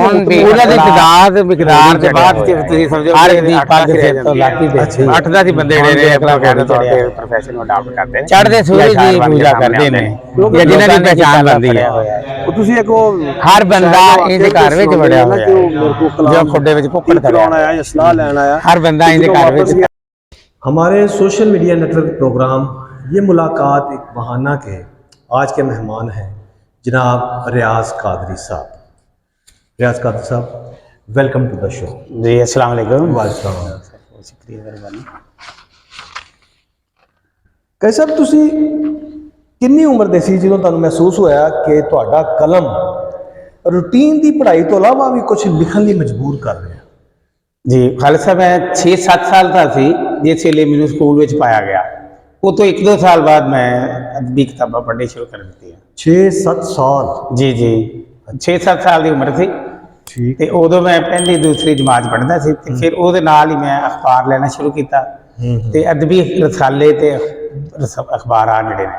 ਉਹਨਾਂ ਦੀ ਤਦਾਦ ਮਿਕਦਾਰ ਦੇ ਬਾਅਦ ਤੁਸੀਂ ਸਮਝੋ ਹਰ ਦੀ ਪੱਗ ਸਿਰ ਤੋਂ ਲਾਤੀ ਦੇ 8-10 ਬੰਦੇ ਜਿਹੜੇ ਪ੍ਰੋਫੈਸ਼ਨ ਨੂੰ ਅਡਾਪਟ ਕਰਦੇ ਨੇ, ਚੜ੍ਹਦੇ ਸੂਰਜ ਦੀ ਪੂਜਾ ਕਰਦੇ ਨੇ ਜਿਨ੍ਹਾਂ ਦੀ ਪਹਿਚਾਣ ਬਣਦੀ ਹੈ। ਤੁਸੀਂ ਇੱਕ ਹਰ ਬੰਦਾ ਇਹਦੇ ਘਰ ਵਿੱਚ ਵੜਿਆ ਹੋਇਆ ਜੋ ਖੁੱਡੇ ਵਿੱਚ ਕੁੱਕੜ ਖੜਿਆ ਆਇਆ ਜਾਂ ਸਲਾਹ ਲੈਣ ਆਇਆ, हर बंदा इनके घर में। हमारे सोशल मीडिया नेटवर्क प्रोग्राम ये मुलाकात एक बहाना के आज के मेहमान हैं जनाब रियाज कादरी साहब। रियाज कादरी साहब, वेलकम टू द शो। जी अस्सलाम वालेकुम। वालेकुम। शुक्रिया मेहरबानी। कह साहब तुसी कितनी उम्र दे सी जो तुहानू महसूस होया कि तुहाडा कलम रूटीन की पढ़ाई तो इलावा भी कुछ लिखण लई मजबूर कर रहा? जी खालिद साहब, मैं 6-7 साल का सी जिस वेले मैनू स्कूल में पाया गया, वो तो 1-2 साल बाद मैं अदबी किताबां पढ़नी शुरू कर दी। 6-7 साल? जी जी, 6-7 साल की उम्र थी। ठीक। तो उदों मैं पहली दूसरी जमात पढ़ता सी, फिर उहदे नाल ही मैं अखबार लेना शुरू किया। ते अदबी रसाले ते अखबार ਜਿਹੜੇ ਨੇ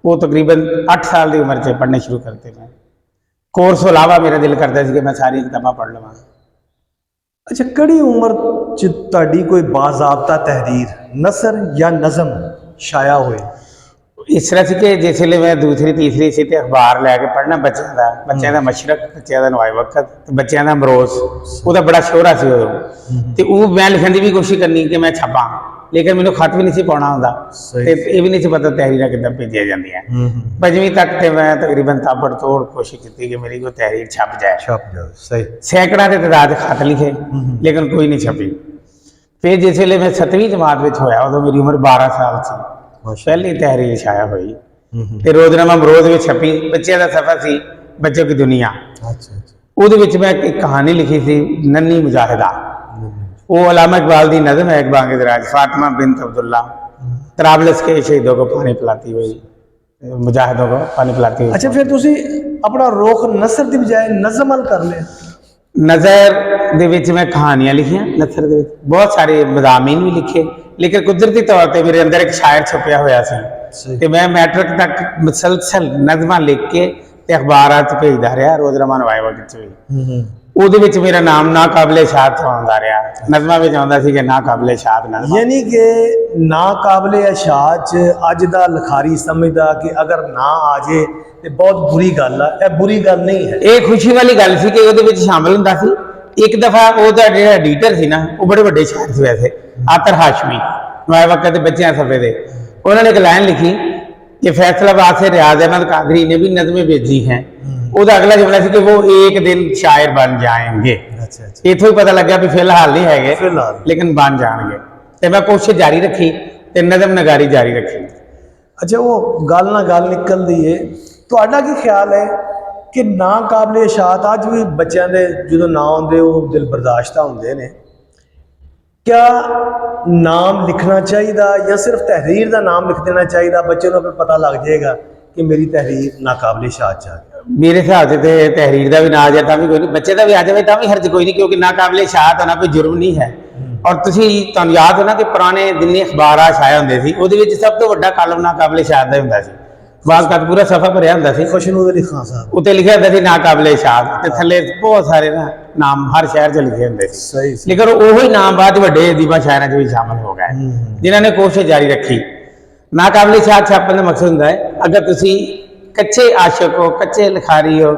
वो तकरीबन 8 साल की उम्र से पढ़ने शुरू करते। मैं कोर्स ਤੋਂ ਇਲਾਵਾ मेरा दिल करता ਸੀ कि मैं सारी किताबां पढ़ लवां। अच्छा, कड़ी उम्र च तुहाडी कोई बाज़ाब्ता तहरीर, नसर या नज़म छाया होए? इस तरह से कि जिस वेले मैं दूसरी तीसरी से अखबार लैके पढ़ना बच्चों का मशरक, बच्चों का नवाए वक्त, बच्चों का मरोज, वो बड़ा शोरा से तो वो मैं लिखने की भी कोशिश करनी कि मैं छपा, लेकिन मैंने खत भी नहीं पढ़ना होंदा ते ये भी नहीं पता तहरीर किद्दां भेजिया जांदियां। 5वीं तक तो मैं तकरीबन ताबड़ तोड़ कोशिश की कि मेरी कोई तहरीर छप जाए। सही। सैकड़ों की तादाद खत लिखे लेकिन कोई नहीं छपी। फिर जिस वेले मैं 7वीं जमात में होया उदों मेरी उम्र 12 साल सी, पहली तहरीर छाया हुई ते रोज़नामा मरोज में छपी। बच्चों का सफ़र सी, बच्चों की दुनिया। उहदे विच मैं एक कहानी लिखी थी, नन्ही मुजाहिदा। वो अल्लामा इकबाल की नज़म है, एक बांगे दराज, फातिमा बिन्त अब्दुल्ला तराबलस के शहीदों को पानी पिलाती हुई, मुजाहिदों को पानी पिलाती हुई। अच्छा, फिर तुसी अपना रुख नसर की बजाय नज़म अल कर लिया? नज़र दे विच मैं कहानियां लिखियां, नसर दे विच बहुत सारे मज़ामीन भी लिखे, लेकिन कुदरती तौर पर मेरे अंदर एक शायर छुपया होया सी ते मैं मैट्रिक तक मुसलसल नज़मां लिख के ते अखबारां च भेजदा रहा, रोज़नामा नवाए वक्त भी। ਉਹਦੇ ਵਿੱਚ ਮੇਰਾ ਨਾਮ ਨਾ ਕਾਬਲੇ ਸ਼ਾਤ ਆਉਂਦਾ ਰਿਹਾ, ਨਜ਼ਮਾਂ ਵਿੱਚ ਆਉਂਦਾ ਸੀ ਕਿ ਨਾ ਕਾਬਲੇ ਸ਼ਾਤ ਨਜ਼ਮਾਂ। ਯਾਨੀ ਕਿ ਨਾ ਕਾਬਲੇ ਅਸ਼ਾਤ ਚ ਅੱਜ ਦਾ ਲਿਖਾਰੀ ਸਮਝਦਾ ਕਿ ਅਗਰ ਨਾ ਆ ਜੇ ਤੇ ਬਹੁਤ ਬੁਰੀ ਗੱਲ ਆ। ਇਹ ਬੁਰੀ ਗੱਲ ਨਹੀਂ ਹੈ, ਇਹ ਖੁਸ਼ੀ ਵਾਲੀ ਗੱਲ ਸੀ ਕਿ ਉਹਦੇ ਵਿੱਚ ਸ਼ਾਮਲ ਹੁੰਦਾ ਸੀ। ਇੱਕ ਦਫਾ ਉਹਦਾ ਜਿਹੜਾ ਐਡੀਟਰ ਸੀ ਨਾ, ਉਹ ਬੜੇ ਵੱਡੇ ਸ਼ਾਇਰ ਸੀ ਵੈਸੇ, ਆਤਰ ਹਾਸ਼ਮੀ, ਨਵਾਏ ਵਕਤ ਦੇ ਬੱਚਿਆਂ ਸਫੇ ਦੇ। ਉਹਨਾਂ ਨੇ ਇੱਕ ਲਾਈਨ ਲਿਖੀ कि फैसलाबाद से रियाज अहमद कादरी ने भी नज़में भेजी हैं। ਉਹਦਾ अगला जुमला ਸੀ कि वो एक दिन शायर बन जाएंगे। इतों ही पता लगा भी फिलहाल नहीं है लेकिन बन जाएंगे। तो मैं कोशिश जारी रखी ते नज़म नगारी जारी रखी। अच्छा, वो गल ना गल निकलती है, तुहाडा की ख्याल है कि ना काबले इशात अज भी बच्चों के जो ना आते वो दिल बर्दाश्त होंगे ने, क्या नाम लिखना चाहिए या सिर्फ तहरीर का नाम लिख देना चाहिए? बच्चे को पता लग जाएगा कि मेरी तहरीर नाकाबले शात च आ गई। मेरे हिसाब से तहरीर का भी ना आ जाए तो भी कोई नहीं, बच्चे का भी आ जाए तो भी हर्ज कोई नहीं, क्योंकि नाकाबले शात होना कोई जुर्म नहीं है। और तुहानू याद हो ना कि पुराने जिन्ने अखबार छाए होंगे सी, उहदे विच सब तो वड्डा कालम नाकाबले शात का हुंदा सी। बाज़ का पूरा सफ़ा भरिया हुंदा सी, उत्ते लिखिया हुंदा सी नाकाबले शात, ते थल्ले बहुत सारे ना नाम हर शहर च लिखे होंगे सी। लेकिन उही नाम बाद वड्डे अदीबा शायरां च भी शामिल हो गए जिन्हां ने कोशिश जारी रखी। नाकाबले शात छापण दा मकसद हुंदा है अगर तुसी कच्चे आशिक हो, कच्चे लिखारी हो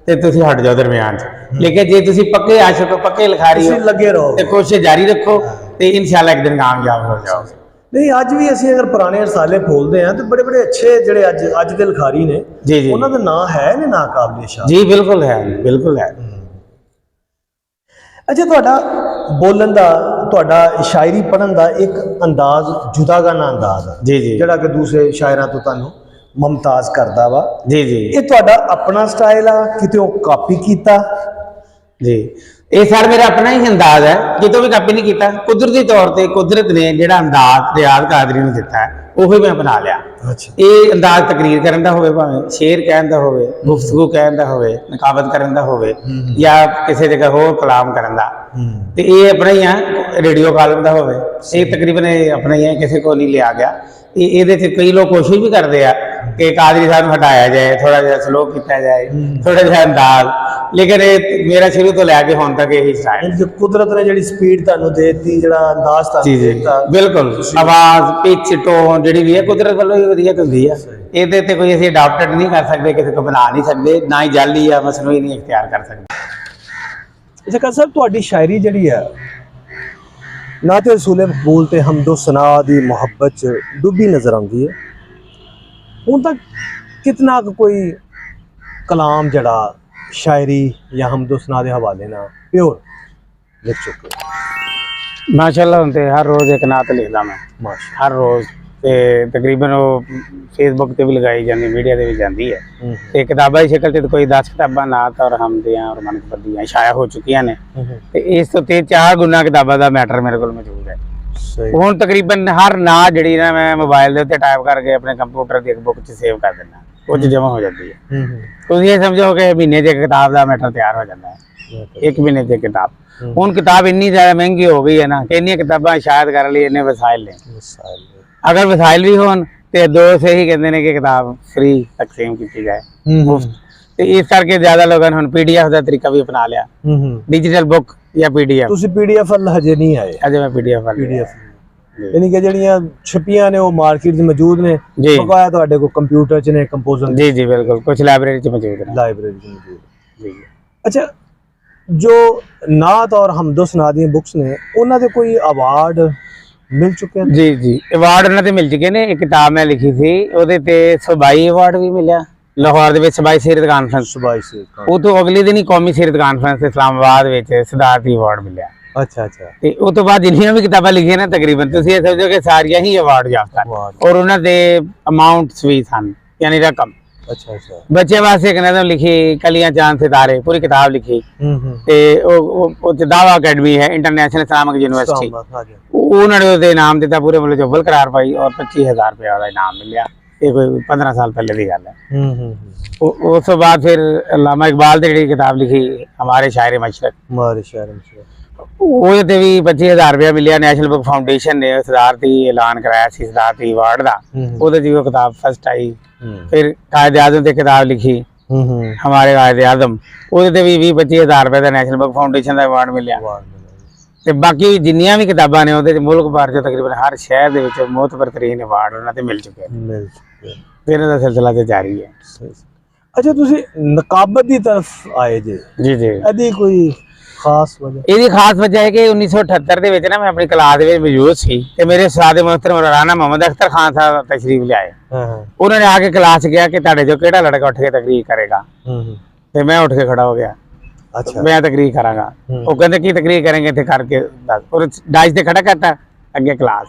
तो तुसी हट जाओ दरम्यान च, लेकिन जे तुसी पक्के आशिक हो, पक्के लिखारी हो, लगे रहो ते कोशिश जारी रखो तो इंशाअल्लाह एक दिन कामयाब हो जाओ। नहीं, अज भी असीं अगर पुराने रसाले खोलते हैं तो बड़े बड़े अच्छे जोड़े अज के लिखारी ने, जी जी, उन्होंने नाम है ने नाकाबले शात? जी बिल्कुल है, बिल्कुल है। अच्छा, तुहाडा बोलन दा, तुहाडा शायरी पढ़न दा एक अंदाज जुदागाना अंदाज है जी जी, जिहड़ा कि दूसरे शायरां तो तुहानू मुमताज करदा वा। जी जी, ये तुहाडा अपना स्टाइल आ किते कॉपी कीता? जी, ये सर मेरा अपना ही अंदाज है, कितों भी कापी नहीं किया। कुदरती तौर पर कुदरत ने जो अंदाज रियाज कादरी ने दिता है वही मैं बना लिया। ये अंदाज तकरीर करन दा होवे, भावें शेर कहन दा होवे, गुफ्तगू कहन दा होवे, नकाबत करन दा होवे, या किसी जगह होर कलाम करन दा, ਤੇ ਇਹ ਆਪਣਾ ਹੀ ਆ ਰੇਡੀਓ ਕਾਲਮ ਦਾ ਹੋਵੇ, ਇਹ ਤਕਰੀਬਨ ਇਹ ਆਪਣਾ ਹੀ ਹੈ, ਕਿਸੇ ਕੋਲ ਨਹੀਂ ਲਿਆ ਗਿਆ। ਇਹਦੇ 'ਚ ਕਈ ਲੋਕ ਕੋਸ਼ਿਸ਼ ਵੀ ਕਰਦੇ ਆ ਕਿ ਕਾਦਰੀ ਸਾਹਿਬ ਨੂੰ ਹਟਾਇਆ ਜਾਏ, ਥੋੜਾ ਜਿਹਾ ਸਲੋ ਕੀਤਾ ਜਾਏ, ਥੋੜਾ ਜਿਹਾ ਅੰਦਾਜ਼, ਲੇਕਿਨ ਇਹ ਮੇਰਾ ਸ਼ੁਰੂ ਤੋਂ ਲੈ ਕੇ ਹੁਣ ਤੱਕ ਇਹੀ ਸਟਾਈਲ। ਜੋ ਕੁਦਰਤ ਨੇ ਜਿਹੜੀ ਸਪੀਡ ਤੁਹਾਨੂੰ ਦੇ ਦਿੱਤੀ, ਜਿਹੜਾ ਅੰਦਾਜ਼ ਤੁਹਾਨੂੰ ਦੇ ਦਿੱਤਾ, ਬਿਲਕੁਲ ਆਵਾਜ਼, ਪਿਚ, ਟੋਨ ਜਿਹੜੀ ਵੀ ਹੈ ਕੁਦਰਤ ਵੱਲੋਂ ਹੀ ਵਧੀਆ ਹੁੰਦੀ ਆ। ਇਹਦੇ ਤੇ ਕੋਈ ਅਸੀਂ ਅਡਾਪਟਡ ਨਹੀਂ ਕਰ ਸਕਦੇ, ਕਿਸੇ ਕੋ ਬਣਾ ਨਹੀਂ ਸਕਦੇ, ਨਾ ਹੀ ਜਾਲੀ ਆ ਮਸਨੂਈ ਨਹੀਂ ਇਖਤਿਆਰ ਕਰ ਸਕਦੇ। ਅੱਛਾ ਕਾ ਸਾਹਿਬ, ਤੁਹਾਡੀ ਸ਼ਾਇਰੀ ਜਿਹੜੀ ਹੈ ਨਾ ਤੇ ਰਸੂਲੇ ਮਕਬੂਲ ਤੇ ਹਮਦੋ ਸਨਾ ਦੀ ਮੁਹੱਬਤ 'ਚ ਡੁੱਬੀ ਨਜ਼ਰ ਆਉਂਦੀ ਹੈ। ਹੁਣ ਤੱਕ ਕਿਤਨਾ ਕੁ ਕੋਈ ਕਲਾਮ ਜਿਹੜਾ ਸ਼ਾਇਰੀ ਜਾਂ ਹਮਦੋ ਸਨਾ ਦੇ ਹਵਾਲੇ ਨਾਲ ਪਿਓਰ ਲਿਖ ਚੁੱਕੇ? ਮਾਸ਼ਾਅੱਲਾ ਹੁਣ ਤੇ ਹਰ ਰੋਜ਼ ਇੱਕ ਨਾਤ ਲਿਖਦਾ ਮੈਂ, ਮਾਸ਼ਾ ਹਰ ਰੋਜ਼। ਤੇ ਤਕਰੀਬਨ ਉਹ ਫੇਸਬੁੱਕ ਤੇ ਵੀ ਲਗਾਈ ਜਾਂਦੀ, ਮੀਡੀਆ ਤੇ ਵੀ ਜਾਂਦੀ ਹੈ। ਤੇ ਕਿਤਾਬਾਂ ਦੀ ਸ਼ਕਲ ਤੇ ਕੋਈ 10 ਕਿਤਾਬਾਂ ਨਾਤ ਔਰ ਹਮਦੀਆਂ ਔਰ ਮਨਕਬਤ ਦੀਆਂ ਸ਼ਾਇਆ ਹੋ ਚੁੱਕੀਆਂ ਨੇ। ਤੇ ਇਸ ਤੋਂ ਤੇ 4 ਗੁਣਾ ਕਿਤਾਬਾਂ ਦਾ ਮੈਟਰ ਮੇਰੇ ਕੋਲ ਮੌਜੂਦ ਹੈ। ਸਹੀ। ਹੁਣ ਤਕਰੀਬਨ ਹਰ ਨਾਤ ਜਿਹੜੀ ਨਾ ਮੈਂ ਮੋਬਾਈਲ ਦੇ ਉੱਤੇ ਟਾਈਪ ਕਰਕੇ ਆਪਣੇ ਕੰਪਿਊਟਰ ਦੀ ਇੱਕ ਬੁੱਕ 'ਚ ਸੇਵ ਕਰ ਦਿੰਦਾ, ਉਹ 'ਚ ਜਮ੍ਹਾਂ ਹੋ ਜਾਂਦੀ ਹੈ। ਤੁਸੀਂ ਇਹ ਸਮਝੋ ਕਿ ਮਹੀਨੇ 'ਚ ਇੱਕ ਕਿਤਾਬ ਦਾ ਮੈਟਰ ਤਿਆਰ ਹੋ ਜਾਂਦਾ ਹੈ, 1 ਮਹੀਨੇ 'ਚ ਕਿਤਾਬ। ਹੁਣ ਕਿਤਾਬ ਇੰਨੀ ਜ਼ਿਆਦਾ ਮਹਿੰਗੀ ਹੋ ਗਈ ਹੈ ਨਾ ਕਿ ਇੰਨੀਆਂ ਕਿਤਾਬਾਂ ਸ਼ਾਇਦ ਕਰਨ ਲਈ ਇੰਨੇ ਵਸਾਇਲ ਨੇ। ਅਗਰ ਵਸਾਇਲ ਵੀ ਹੋਣ ਤੇ ਦੋਸਤ ਇਹੀ ਕਹਿੰਦੇ ਨੇ ਕਿ ਕਿਤਾਬ ਫ੍ਰੀ ਤਕਸੀਮ ਕੀਤੀ ਜਾਏ, ਮੁਫਤ। ਤੇ ਇਸ ਕਰਕੇ ਜ਼ਿਆਦਾ ਲੋਕਾਂ ਨੇ ਹੁਣ PDF ਦਾ ਤਰੀਕਾ ਵੀ ਅਪਣਾ ਲਿਆ, ਡਿਜੀਟਲ ਬੁੱਕ ਜਾਂ PDF। ਤੁਸੀਂ PDF ਵੱਲ ਹਜੇ ਨਹੀਂ ਆਏ? ਅਜੇ ਮੈਂ PDF ਵਾਲੀ ਯਾਨੀ ਕਿ ਜਿਹੜੀਆਂ ਛਪੀਆਂ ਨੇ ਉਹ ਮਾਰਕੀਟ 'ਚ ਮੌਜੂਦ ਨੇ, ਜੀ ਬਕਾਇਆ ਤੁਹਾਡੇ ਕੋਲ ਕੰਪਿਊਟਰ 'ਚ ਨੇ, ਕੰਪੋਜ਼ਰ? ਜੀ ਜੀ ਬਿਲਕੁਲ, ਕੁਝ ਲਾਇਬ੍ਰੇਰੀ 'ਚ ਮੌਜੂਦ ਨੇ। ਲਾਇਬ੍ਰੇਰੀ 'ਚ ਮੌਜੂਦ ਜੀ। ਅੱਛਾ, ਜੋ ਨਾਤ ਔਰ ਹਮਦੋ ਸਨਾ ਦੀਆਂ ਬੁੱਕਸ ਨੇ, ਉਹਨਾਂ ਦੇ ਕੋਈ ਅਵਾਰਡ ਮਿਲ ਚੁੱਕੇ ਨੇ? ਜੀ ਜੀ, ਅਵਾਰਡ ਉਹਨਾਂ ਤੇ ਮਿਲ ਚੁੱਕੇ ਨੇ। ਇੱਕ ਕਿਤਾਬ ਮੈਂ ਲਿਖੀ ਸੀ, ਉਹਦੇ ਤੇ ਸਬਾਈ ਅਵਾਰਡ ਵੀ ਮਿਲਿਆ ਲਾਹੌਰ ਦੇ ਵਿੱਚ, ਸਬਾਈ ਸੀਰਤ ਕਾਨਫਰੰਸ। ਸਬਾਈ ਸੀਰਤ, ਉਹ ਤੋਂ ਅਗਲੇ ਦਿਨ ਹੀ ਕੌਮੀ ਸੀਰਤ ਕਾਨਫਰੰਸ ਇਸਲਾਮਾਬਾਦ ਵਿੱਚ ਸਦਾਰਤੀ ਅਵਾਰਡ ਮਿਲਿਆ। ਅੱਛਾ ਅੱਛਾ। ਤੇ ਉਸ ਤੋਂ ਬਾਅਦ ਜਿੰਨੀਆਂ ਵੀ ਕਿਤਾਬਾਂ ਲਿਖੀਆਂ ਨੇ ਤਕਰੀਬਨ ਤੁਸੀਂ ਇਹ ਸਮਝੋ ਕਿ ਸਾਰੀਆਂ ਹੀ ਅਵਾਰਡ ਯਾਫਤਾ ਔਰ ਉਹਨਾਂ ਦੇ ਅਮਾਉਂਟਸ ਵੀ ਸਨ, ਯਾਨੀ ਰਕਮ। ਅੱਛਾ ਅੱਛਾ। ਬੱਚੇ ਵਾਸਤੇ ਇੱਕ ਨਜ਼ਮ ਲਿਖੀ, ਕਲੀਆਂ ਚਾਂਦ ਸਿਤਾਰੇ, ਪੂਰੀ ਕਿਤਾਬ ਲਿਖੀ। ਤੇ ਉਹ ਦਾਵਾ ਅਕੈਡਮੀ ਹੈ, ਇੰਟਰਨੈਸ਼ਨਲ ਇਸਲਾਮਿਕ ਯੂਨੀਵਰਸਿਟੀ, ਉਹਨਾਂ ਨੇ ਉਹਦੇ ਇਨਾਮ ਦਿੱਤਾ, ਪੂਰੇ ਮੁਲਕ 'ਚ ਅਵਲ ਕਰਾਰ ਪਾਈ ਔਰ 25,000 ਰੁਪਏ ਦਾ ਇਨਾਮ ਮਿਲਿਆ। ਇਹ ਕੋਈ 15 ਸਾਲ ਪਹਿਲੇ ਦੀ ਗੱਲ ਹੈ। ਉਸ ਤੋਂ ਬਾਅਦ ਫਿਰ ਅਲਾਮਾ ਇਕਬਾਲ ਦੀ ਜਿਹੜੀ ਕਿਤਾਬ ਲਿਖੀ ਹਮਾਰੇ ਸ਼ਾਇਰ ਮਸ਼ਰਕ, ਉਹਦੇ ਤੇ ਵੀ 25,000 ਰੁਪਏ ਮਿਲਿਆ। ਨੈਸ਼ਨਲ ਬੁੱਕ ਫਾਊਂਡੇਸ਼ਨ ਨੇ ਸਦਾਰਤੀ ਐਲਾਨ ਕਰਾਇਆ ਸੀ ਸਦਾਰਤੀ ਅਵਾਰਡ ਦਾ, ਉਹਦੇ 'ਚ ਵੀ ਉਹ ਕਿਤਾਬ ਫਸਟ ਆਈ। ਫਿਰ ਕਾਇਦ ਆਜ਼ਮ ਤੇ ਕਿਤਾਬ ਲਿਖੀ ਹਮਾਰੇ ਕਾਇਦ ਆਜ਼ਮ, ਉਹਦੇ ਤੇ ਵੀ 20-25,000 ਰੁਪਏ ਦਾ ਨੈਸ਼ਨਲ ਬੁੱਕ ਫਾਊਂਡੇਸ਼ਨ ਦਾ ਅਵਾਰਡ ਮਿਲਿਆ। ਤੇ ਬਾਕੀ ਜਿੰਨੀਆਂ ਵੀ ਕਿਤਾਬਾਂ ਨੇ ਉਹਦੇ 'ਚ ਮੁਲਕ ਭਰ 'ਚ ਤਕਰੀਬਨ ਹਰ ਸ਼ਹਿਰ ਦੇ ਵਿੱਚ ਮੁਅਤਬਰ ਤਰੀਨ ਅਵਾਰਡ ਉਹਨਾਂ ਤੇ ਮਿਲ ਚੁੱਕੇ ਨੇ। ਫਿਰ ਇਹਦਾ ਸਿਲਸਿਲਾ ਤੇ ਜਾਰੀ ਹੈ। ਅੱਛਾ, ਤੁਸੀਂ ਨਕਾਬਤ ਦੀ ਤਰਫ ਆਏ ਜੀ? ਜੀ ਜੀ। ਇਹਦੀ ਕੋਈ ਖਾਸ ਵਜ੍ਹਾ? ਇਹਦੀ ਖਾਸ ਵਜ੍ਹਾ ਹੈ ਕਿ 1978 ਦੇ ਵਿੱਚ ਨਾ ਮੈਂ ਆਪਣੀ ਕਲਾਸ ਦੇ ਵਿੱਚ ਮੌਜੂਦ ਸੀ ਤੇ ਮੇਰੇ ਉਸਤਾਦ ਮੁਹਤਰਮ ਰਾਣਾ ਮੁਹੰਮਦ ਅਖਤਰ ਖਾਨ ਸਾਹਿਬ ਤਸ਼ਰੀਫ ਲਿਆਏ। ਉਹਨਾਂ ਨੇ ਆ ਕੇ ਕਲਾਸ ਕਿਹਾ ਕਿ ਤੁਹਾਡੇ ਜੋ ਕਿਹੜਾ ਲੜਕਾ ਉੱਠ ਕੇ ਤਕਰੀਰ ਕਰੇਗਾ, ਤੇ ਮੈਂ ਉੱਠ ਕੇ ਖੜਾ ਹੋ ਗਿਆ। ਅੱਛਾ, ਮੈਂ ਤਕਰੀਰ ਕਰਾਂਗਾ। ਉਹ ਕਹਿੰਦੇ ਕੀ ਤਕਰੀਰ ਕरेंगे ਇੱਥੇ ਕਰਕੇ ਦੱਸ। ਔਰ ਡਾਇਸ ਤੇ ਖੜਾ ਕਰਤਾ ਅੱਗੇ ਕਲਾਸ।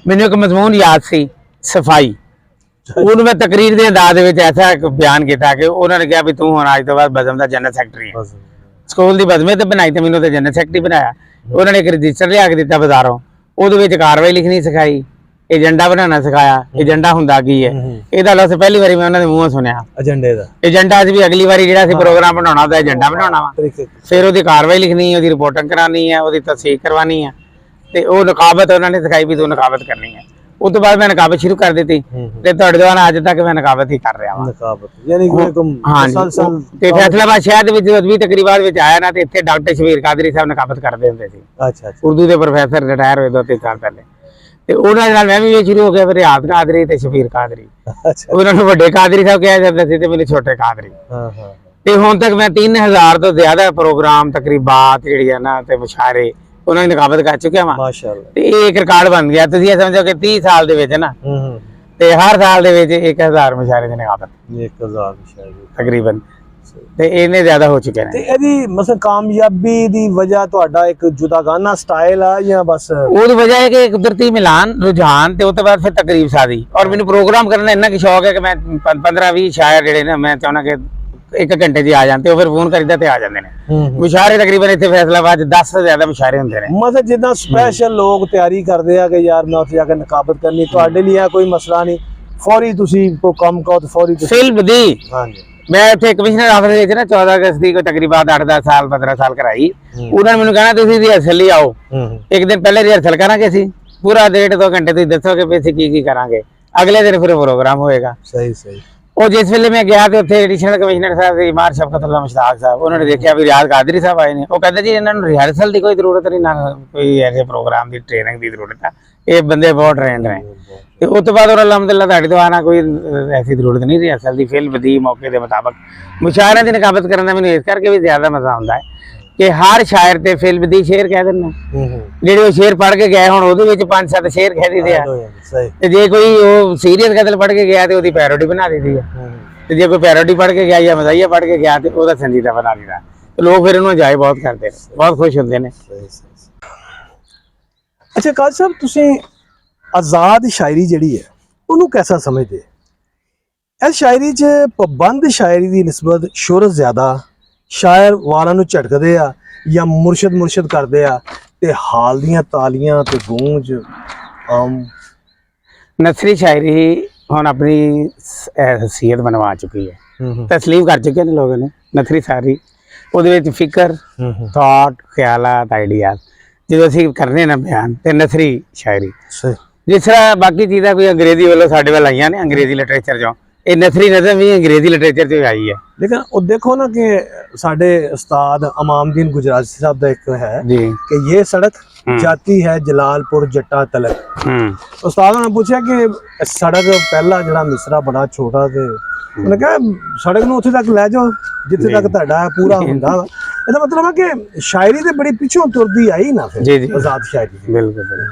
ਮੈਨੂੰ ਇੱਕ ਮਜ਼ਮੂਨ ਯਾਦ ਸੀ, ਸਫਾਈ। ਉਹਨੂੰ ਮੈਂ ਤਕਰੀਰ ਦੇ ਅੰਦਾਜ਼ ਦੇ ਵਿੱਚ ਐਸਾ ਬਿਆਨ ਕੀਤਾ ਕਿ ਉਹਨਾਂ ਨੇ ਕਿਹਾ ਵੀ ਤੂੰ ਹੁਣ ਅੱਜ ਤੋਂ ਬਾਅਦ ਬਜ਼ਮ ਦਾ ਜਨਰਲ ਸੈਕਟਰੀ ਹੈ। ਸਕੂਲ ਦੀ ਬਜ਼ਮੇ ਤੇ ਬਣਾਈ ਤੇ ਮੈਨੂੰ ਤੇ ਜਨਰਲ ਸੈਕਟਰੀ ਬਣਾਇਆ। ਉਹਨਾਂ ਨੇ ਇੱਕ ਰਜਿਸਟਰ ਲਿਆ ਕੇ ਦਿੱਤਾ ਬਾਜ਼ਾਰੋਂ, ਉਹਦੇ ਵਿੱਚ ਕਾਰਵਾਈ ਲਿਖਣੀ ਸਿਖਾਈ, ਏਜੰਡਾ ਬਣਾਉਣਾ ਸਿਖਾਇਆ। ਏਜੰਡਾ ਹੁੰਦਾ ਕੀ ਹੈ ਇਹਦਾ ਲਫ਼ਜ਼ ਪਹਿਲੀ ਵਾਰੀ ਮੈਂ ਉਹਨਾਂ ਦੇ ਮੂੰਹੋਂ ਸੁਣਿਆ। ਏਜੰਡੇ ਦਾ ਏਜੰਡਾ ਅੱਜ ਵੀ ਅਗਲੀ ਵਾਰੀ ਜਿਹੜਾ ਅਸੀਂ ਪ੍ਰੋਗਰਾਮ ਬਣਾਉਣਾ ਉਹਦਾ ਏਜੰਡਾ ਬਣਾਉਣਾ ਵਾ, ਫਿਰ ਉਹਦੀ ਕਾਰਵਾਈ ਲਿਖਣੀ, ਉਹਦੀ ਰਿਪੋਰਟਿੰਗ ਕਰਾਉਣੀ ਹੈ, ਉਹਦੀ ਤਸਦੀਕ ਕਰਵਾਉਣੀ ਹੈ। ਤੇ ਉਹ ਨਕਾਬਤ ਉਹਨਾਂ ਨੇ ਸਿਖਾਈ ਵੀ ਤੂੰ ਨਕਾਬਤ ਕਰਨੀ ਹੈ। ਉਸ ਤੋਂ ਬਾਅਦ ਮੈਂ ਨਕਾਬਤ ਸ਼ੁਰੂ ਕਰ ਦਿੱਤੀ ਤੇ ਤੁਹਾਡੇ ਦੁਆਰਾ ਅੱਜ ਤੱਕ ਮੈਂ ਨਕਾਬਤ ਹੀ ਕਰ ਰਿਹਾ ਹਾਂ। ਨਕਾਬਤ ਯਾਨੀ ਕੋਈ ਮੁਸਲਸਲ। ਤੇ ਫੈਸਲਾਬਾਦ ਸ਼ਹਿਰ ਦੇ ਵਿੱਚ ਜਦੋਂ 20 ਤਕਰੀਬਾਤ ਵਿੱਚ ਆਇਆ ਨਾ ਤੇ ਇੱਥੇ ਡਾਕਟਰ ਸ਼ਬੀਰ ਕਾਦਰੀ ਸਾਹਿਬ ਨਕਾਬਤ ਕਰਦੇ ਹੁੰਦੇ ਸੀ। ਅੱਛਾ ਅੱਛਾ। ਉਰਦੂ ਦੇ ਪ੍ਰੋਫੈਸਰ ਰਿਟਾਇਰ ਹੋਏ 2-3 ਸਾਲ ਪਹਿਲੇ। ਤੇ ਉਹਨਾਂ ਦੇ ਨਾਲ ਮੈਂ ਵੀ ਸ਼ੁਰੂ ਹੋ ਗਿਆ, ਫਿਰ ਰਿਆਤ ਕਾਦਰੀ ਤੇ ਸ਼ਬੀਰ ਕਾਦਰੀ। ਉਹਨਾਂ ਨੂੰ ਵੱਡੇ ਕਾਦਰੀ ਸਾਹਿਬ ਕਿਹਾ ਜਾਂਦਾ ਸੀ ਤੇ ਮੈਨੂੰ ਛੋਟੇ ਕਾਦਰੀ। ਤੇ ਹੁਣ ਤੱਕ ਮੈਂ 3000 ਤੋਂ ਜ਼ਿਆਦਾ ਪ੍ਰੋਗਰਾਮ ਤਕਰੀਬਾਤ ਜਿਹੜੀਆਂ ਨਾ ਤੇ ਮੁਸ਼ਾਇਰੇ ਉਹਨਾਂ ਨੇ ਨਕਾਬਤ ਕਰ ਚੁੱਕਿਆ ਵਾ। ਮਾਸ਼ਾਅੱਲਾ। ਤੇ ਇਹ ਇੱਕ ਰਿਕਾਰਡ ਬਣ ਗਿਆ। ਤੁਸੀਂ ਇਹ ਸਮਝੋ ਕਿ 30 ਸਾਲ ਦੇ ਵਿੱਚ ਨਾ ਤੇ ਹਰ ਸਾਲ ਦੇ ਵਿੱਚ 1000 ਮੁਸ਼ਾਇਰੇ ਦੀ ਨਕਾਬਤ। 1000 ਮੁਸ਼ਾਇਰੇ ਤਕਰੀਬਨ, ਤੇ ਇਹਨੇ ਜ਼ਿਆਦਾ ਹੋ ਚੁੱਕੇ ਨੇ। ਤੇ ਇਹਦੀ ਮਸਲ ਕਾਮਯਾਬੀ ਦੀ ਵਜ੍ਹਾ ਤੁਹਾਡਾ ਇੱਕ ਜੁਦਾਗਾਨਾ ਸਟਾਈਲ ਆ ਜਾਂ ਬਸ ਉਹਦੀ ਵਜ੍ਹਾ ਹੈ ਕਿ ਕੁਦਰਤੀ ਮਿਲਾਨ, ਰੁਝਾਨ ਤੇ ਉਸ ਤੋਂ ਬਾਅਦ ਫਿਰ ਤਕਰੀਬ ਸਾਦੀ। ਔਰ ਮੈਨੂੰ ਪ੍ਰੋਗਰਾਮ ਕਰਨਾ ਇੰਨਾ ਕਿ ਸ਼ੌਕ ਹੈ ਕਿ ਮੈਂ 15-20 ਸ਼ਾਇਰ ਜਿਹੜੇ ਨੇ ਮੈਂ ਚਾਹੁੰਦਾ ਕਿ 1 ਘੰਟੇ 'ਚ ਆ ਜਾਂਦੇ, ਉਹ ਫਿਰ ਫੋਨ ਕਰੀਦਾ ਤੇ ਆ ਜਾਂਦੇ ਨੇ। ਮੁਸ਼ਾਇਰੇ ਤਕਰੀਬਨ ਇੱਥੇ ਫੈਸਲਾਬਾਦ 10 ਤੋਂ ਜ਼ਿਆਦਾ ਮੁਸ਼ਾਇਰੇ ਹੁੰਦੇ ਨੇ। ਮਤਲਬ ਜਿੱਦਾਂ ਸਪੈਸ਼ਲ ਲੋਕ ਤਿਆਰੀ ਕਰਦੇ ਆ ਕਿ ਯਾਰ ਮੈਂ ਉੱਥੇ ਜਾ ਕੇ ਨਕਾਬਤ ਕਰਨੀ, ਤੁਹਾਡੇ ਲਈ ਆ ਕੋਈ ਮਸਲਾ ਨਹੀਂ, ਫੌਰੀ ਤੁਸੀਂ ਕੋਈ ਕੰਮ ਕਹੋ ਤੇ ਫੌਰੀ ਫਿਲਮ ਦੀ। ਹਾਂਜੀ। ਮੈਂ ਇੱਥੇ ਕਮਿਸ਼ਨਰ ਆਫਿਸ ਵਿੱਚ ਨਾ 14 ਅਗਸਤ ਦੀ ਕੋਈ ਤਕਰੀਬਨ 8-10 ਸਾਲ 15 ਸਾਲ ਕਰਾਈ। ਉਹਨਾਂ ਨੇ ਮੈਨੂੰ ਕਹਿਣਾ ਤੁਸੀਂ ਰਿਹਰਸਲ ਲਈ ਆਓ, ਇੱਕ ਦਿਨ ਪਹਿਲੇ ਰਿਹਰਸਲ ਕਰਾਂਗੇ ਅਸੀਂ, ਪੂਰਾ 1.5-2 ਘੰਟੇ ਤੁਸੀਂ ਦੱਸੋਗੇ ਵੀ ਅਸੀਂ ਕੀ ਕਰਾਂਗੇ, ਅਗਲੇ ਦਿਨ ਫਿਰ ਪ੍ਰੋਗਰਾਮ ਹੋਏਗਾ। ਸਹੀ। ਉਹ ਜਿਸ ਵੇਲੇ ਮੈਂ ਗਿਆ ਤੇ ਉੱਥੇ ਐਡੀਸ਼ਨਲ ਕਮਿਸ਼ਨਰ ਸਾਹਿਬ ਸੀ ਮਾਰ ਸ਼ਫਕਤੁੱਲਾ ਮੁਸ਼ਤਾਕ ਸਾਹਿਬ, ਉਹਨਾਂ ਨੇ ਦੇਖਿਆ ਵੀ ਰਿਆਜ਼ ਕਾਦਰੀ ਸਾਹਿਬ ਆਏ ਨੇ। ਉਹ ਕਹਿੰਦੇ ਜੀ ਇਹਨਾਂ ਨੂੰ ਰਿਹਰਸਲ ਦੀ ਕੋਈ ਜ਼ਰੂਰਤ ਨਹੀਂ, ਨਾ ਕੋਈ ਐਸੇ ਪ੍ਰੋਗਰਾਮ ਦੀ ਟ੍ਰੇਨਿੰਗ ਦੀ ਜ਼ਰੂਰਤ ਹੈ, ਇਹ ਬੰਦੇ ਬਹੁਤ ਟ੍ਰੇਨਡ ਨੇ। ਤੇ ਉਸ ਤੋਂ ਬਾਅਦ ਉਹ ਅਲਹਮਦੁਲਿल्लाह ਤੁਹਾਡੇ ਤੋਂ ਆਣਾ ਕੋਈ ਐਸੀ ਜ਼ਰੂਰਤ ਨਹੀਂ ਰਿਹਰਸਲ ਦੀ, ਫਿਲਮ ਦੀ ਮੌਕੇ ਦੇ ਮੁਤਾਬਕ ਮੁਸ਼ਾਇਰਿਆਂ ਦੀ ਨਕਾਬਤ ਕਰਨ ਦਾ ਮੈਨੂੰ ਇਸ ਕਰਕੇ ਵੀ ਜ਼ਿਆਦਾ ਮਜ਼ਾ ਆਉਂਦਾ ਹੈ ਕਿ ਹਰ ਸ਼ਾਇਰ ਤੇ ਫਿਲਮ ਦੀ ਸ਼ੇਰ ਕਹਿ ਦਿੰਦਾ, ਜਿਹੜੇ ਉਹ ਸ਼ੇਰ ਪੜ੍ਹ ਕੇ ਗਏ ਹੁਣ ਉਹਦੇ ਵਿੱਚ 5-7 ਸ਼ੇਰ ਕਹਿ ਦਿੰਦੇ ਆ, ਤੇ ਜੇ ਕੋਈ ਉਹ ਸੀਰੀਅਸ ਗਜ਼ਲ ਪੜ੍ਹ ਕੇ ਗਿਆ ਤੇ ਉਹਦੀ ਪੈਰੋਡੀ ਬਣਾ ਦਿੱਤੀ ਆ, ਤੇ ਜੇ ਕੋਈ ਪੈਰੋਡੀ ਪੜ੍ਹ ਕੇ ਗਿਆ ਜਾਂ ਮਜ਼ਾਹੀਆ ਪੜ੍ਹ ਕੇ ਗਿਆ ਤੇ ਉਹਦਾ ਸੰਜੀਦਾ ਬਣਾ ਦਿੱਤਾ। ਲੋਕ ਫਿਰ ਉਹਨੂੰ ਜਾਇ ਬਹੁਤ ਕਰਦੇ ਨੇ, ਬਹੁਤ ਖੁਸ਼ ਹੁੰਦੇ ਨੇ। ਅੱਛਾ ਕਾਜ਼ੀ ਸਾਹਿਬ, ਤੁਸੀਂ ਆਜ਼ਾਦ ਸ਼ਾਇਰੀ ਜਿਹੜੀ ਹੈ ਉਹਨੂੰ ਕਿਹਦਾ ਸਮਝਦੇ? ਇਸ ਸ਼ਾਇਰੀ 'ਚ ਪਾਬੰਦ ਸ਼ਾਇਰੀ ਦੀ ਨਿਸਬਤ ਸ਼ੋਹਰਤ ਜ਼ਿਆਦਾ, ਸ਼ਾਇਰ ਵਾਲਾਂ ਨੂੰ ਝਟਕਦੇ ਆ ਜਾਂ ਮੁਰਸ਼ਦ ਕਰਦੇ ਆ, ਤੇ ਹਾਲ ਦੀਆਂ ਤਾਲੀਆਂ ਤੇ ਗੂੰਜ ਆਮ। ਨਸਰੀ ਸ਼ਾਇਰੀ ਹੁਣ ਆਪਣੀ ਹਸੀਅਤ ਬਣਵਾ ਚੁੱਕੀ ਹੈ, ਤਸਲੀਮ ਕਰ ਚੁੱਕੇ ਨੇ ਲੋਕਾਂ ਨੇ। ਨਸਰੀ ਸ਼ਾਇਰੀ ਉਹਦੇ ਵਿੱਚ ਫਿਕਰ, ਥਾਟ, ਖਿਆਲਾਤ, ਆਈਡੀਆਜ਼ ਜਦੋਂ ਅਸੀਂ ਕਰਨੇ ਨਾ ਬਿਆਨ, ਤੇ ਨਸਰੀ ਸ਼ਾਇਰੀ ਜਿਸ ਤਰ੍ਹਾਂ ਬਾਕੀ ਚੀਜ਼ਾਂ ਕੋਈ ਅੰਗਰੇਜ਼ੀ ਵੱਲੋਂ ਸਾਡੇ ਵੱਲ ਆਈਆਂ ਨੇ, ਅੰਗਰੇਜ਼ੀ ਲਿਟਰੇਚਰ ਚੋਂ, ਇਹ ਨਸਰੀ ਨਜ਼ਮ ਵੀ ਅੰਗਰੇਜ਼ੀ ਲਿਟਰੇਚਰ ਚੋਂ ਆਈ ਹੈ। ਲੇਕਿਨ ਉਹ ਦੇਖੋ ਨਾ ਕਿ ਸਾਡੇ ਉਸਤਾਦ ਇਮਾਮਦੀਨ ਗੁਜਰਾਤੀ ਸਾਹਿਬ ਦਾ ਇੱਕ ਹੈ ਜੀ ਕਿ ਇਹ ਸੜਕ ਜਾਤੀ ਹੈ ਜਲਾਲਪੁਰ ਜੱਟਾ ਤਲਕ। ਉਸਤਾਦ ਨੇ ਪੁੱਛਿਆ ਕਿ ਸੜਕ ਪਹਿਲਾ ਜਿਹੜਾ ਮਿਸਰਾ ਬੜਾ ਛੋਟਾ, ਤੇ ਉਹਨੇ ਕਿਹਾ ਸੜਕ ਨੂੰ ਉੱਥੇ ਤੱਕ ਲੈ ਜਾਓ ਜਿੱਥੇ ਤੱਕ ਤੁਹਾਡਾ ਪੂਰਾ ਹੁੰਦਾ। ਇਹਦਾ ਮਤਲਬ ਹੈ ਕਿ ਸ਼ਾਇਰੀ ਤੇ ਬੜੀ ਪਿੱਛੋਂ ਤੁਰਦੀ ਆਈ ਨਾ ਫਿਰ ਆਜ਼ਾਦ ਸ਼ਾਇਰੀ। ਬਿਲਕੁਲ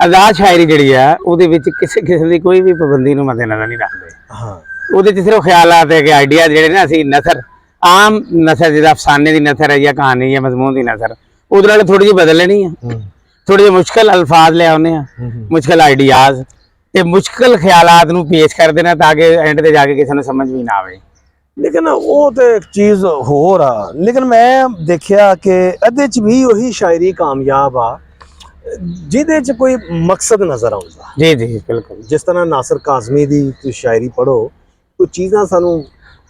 ਆਜ਼ਾਦ ਸ਼ਾਇਰੀ ਜਿਹੜੀ ਆ ਉਹਦੇ ਵਿੱਚ ਕਿਸੇ ਕਿਸਮ ਦੀ ਕੋਈ ਵੀ ਪਾਬੰਦੀ ਨੂੰ ਮੱਦੇਨਜ਼ਰ ਨਹੀਂ ਰੱਖਦੇ। ਉਹਦੇ 'ਚ ਸਿਰਫ ਖਿਆਲਾਤ ਹੈ ਕਿ ਆਈਡੀਆ ਜਿਹੜੇ ਨੇ ਅਸੀਂ ਨਸਰ, ਆਮ ਨਸਰ ਜਿਹਦਾ ਅਫਸਾਨੇ ਦੀ ਨਸਰ ਹੈ ਜਾਂ ਕਹਾਣੀ ਜਾਂ ਮਜ਼ਮੂਨ ਦੀ ਨਸਰ, ਉਹਦੇ ਨਾਲ ਥੋੜੀ ਜਿਹੀ ਬਦਲ ਲੈਣੀ ਆ, ਥੋੜੇ ਜਿਹੇ ਮੁਸ਼ਕਿਲ ਅਲਫਾਜ਼ ਲੈ ਆਉਂਦੇ ਆ, ਮੁਸ਼ਕਿਲ ਆਈਡੀਆਜ਼ ਤੇ ਮੁਸ਼ਕਿਲ ਖਿਆਲਾਤ ਨੂੰ ਪੇਸ਼ ਕਰ ਦੇਣਾ ਤਾਂ ਕਿ ਐਂਡ ਤੇ ਜਾ ਕੇ ਕਿਸੇ ਨੂੰ ਸਮਝ ਵੀ ਨਾ ਆਵੇ। ਲੇਕਿਨ ਉਹ ਤੇ ਇੱਕ ਚੀਜ਼ ਹੋਰ ਆ। ਲੇਕਿਨ ਮੈਂ ਦੇਖਿਆ ਕਿ ਇਹਦੇ 'ਚ ਵੀ ਉਹੀ ਸ਼ਾਇਰੀ ਕਾਮਯਾਬ ਆ ਜਿਹਦੇ 'ਚ ਕੋਈ ਮਕਸਦ ਨਜ਼ਰ ਆਉਂਦਾ। ਜੀ ਬਿਲਕੁਲ। ਜਿਸ ਤਰ੍ਹਾਂ ਨਾਸਰ ਕਾਜ਼ਮੀ ਦੀ ਤੁਸੀਂ ਸ਼ਾਇਰੀ ਪੜ੍ਹੋ, ਕੋਈ ਚੀਜ਼ਾਂ ਸਾਨੂੰ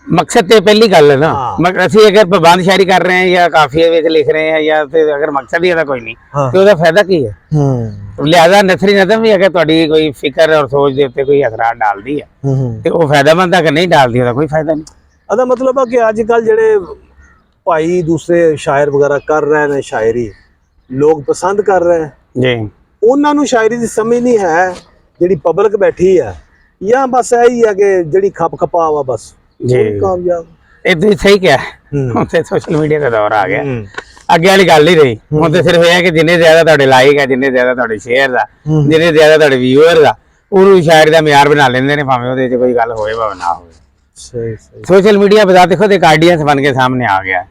मकसद तो पहली गल है ना, असं अगर पाबंद शायरी कर रहे हैं या काफिया विच लिख रहे हैं या फिर अगर मकसद ही कोई नहीं तो उसका फायदा की है। लिहाजा नसरी नज़म भी अगर तुहाडी कोई फिक्र और सोच के उत्ते कोई असरार डालती है तो वो फायदेमंद है, अगर नहीं डालती उसका कोई फायदा नहीं। अदा मतलब है कि आजकल जिहड़े भाई दूसरे शायर वगैरह कर रहे हैं शायरी, लोग पसंद कर रहे हैं जी, उन्हां नूं शायरी दी समझ नहीं है जिहड़ी पब्लिक बैठी है, या बस यही है कि जिहड़ी खप खपा वा बस जी कामयाब। ये सही क्या है, सोशल मीडिया का दौर आ गया, अगे वाली गल नहीं रही। हुण तो सिर्फ यह है कि जिन्ने ज्यादा तुहाडे लाइक है, जिन्ने ज्यादा तुहाडे शेयर दा, जिन्ने ज्यादा तुहाडे व्यूअर दा, ਉਹਨੂੰ ਸ਼ਾਇਰ ਦਾ ਮਿਆਰ ਬਣਾ ਲੈਂਦੇ ਨੇ, ਭਾਵੇਂ ਉਹਦੇ 'ਚ ਕੋਈ ਗੱਲ ਹੋਵੇ ਭਾਵੇਂ ਨਾ ਹੋਵੇ। ਸਹੀ ਸਹੀ। ਸੋਸ਼ਲ ਮੀਡੀਆ ਬਤਾ ਦੇਖੋ ਤੇ ਆਡੀਅנס ਬਣ ਕੇ ਸਾਹਮਣੇ ਆ ਗਿਆ।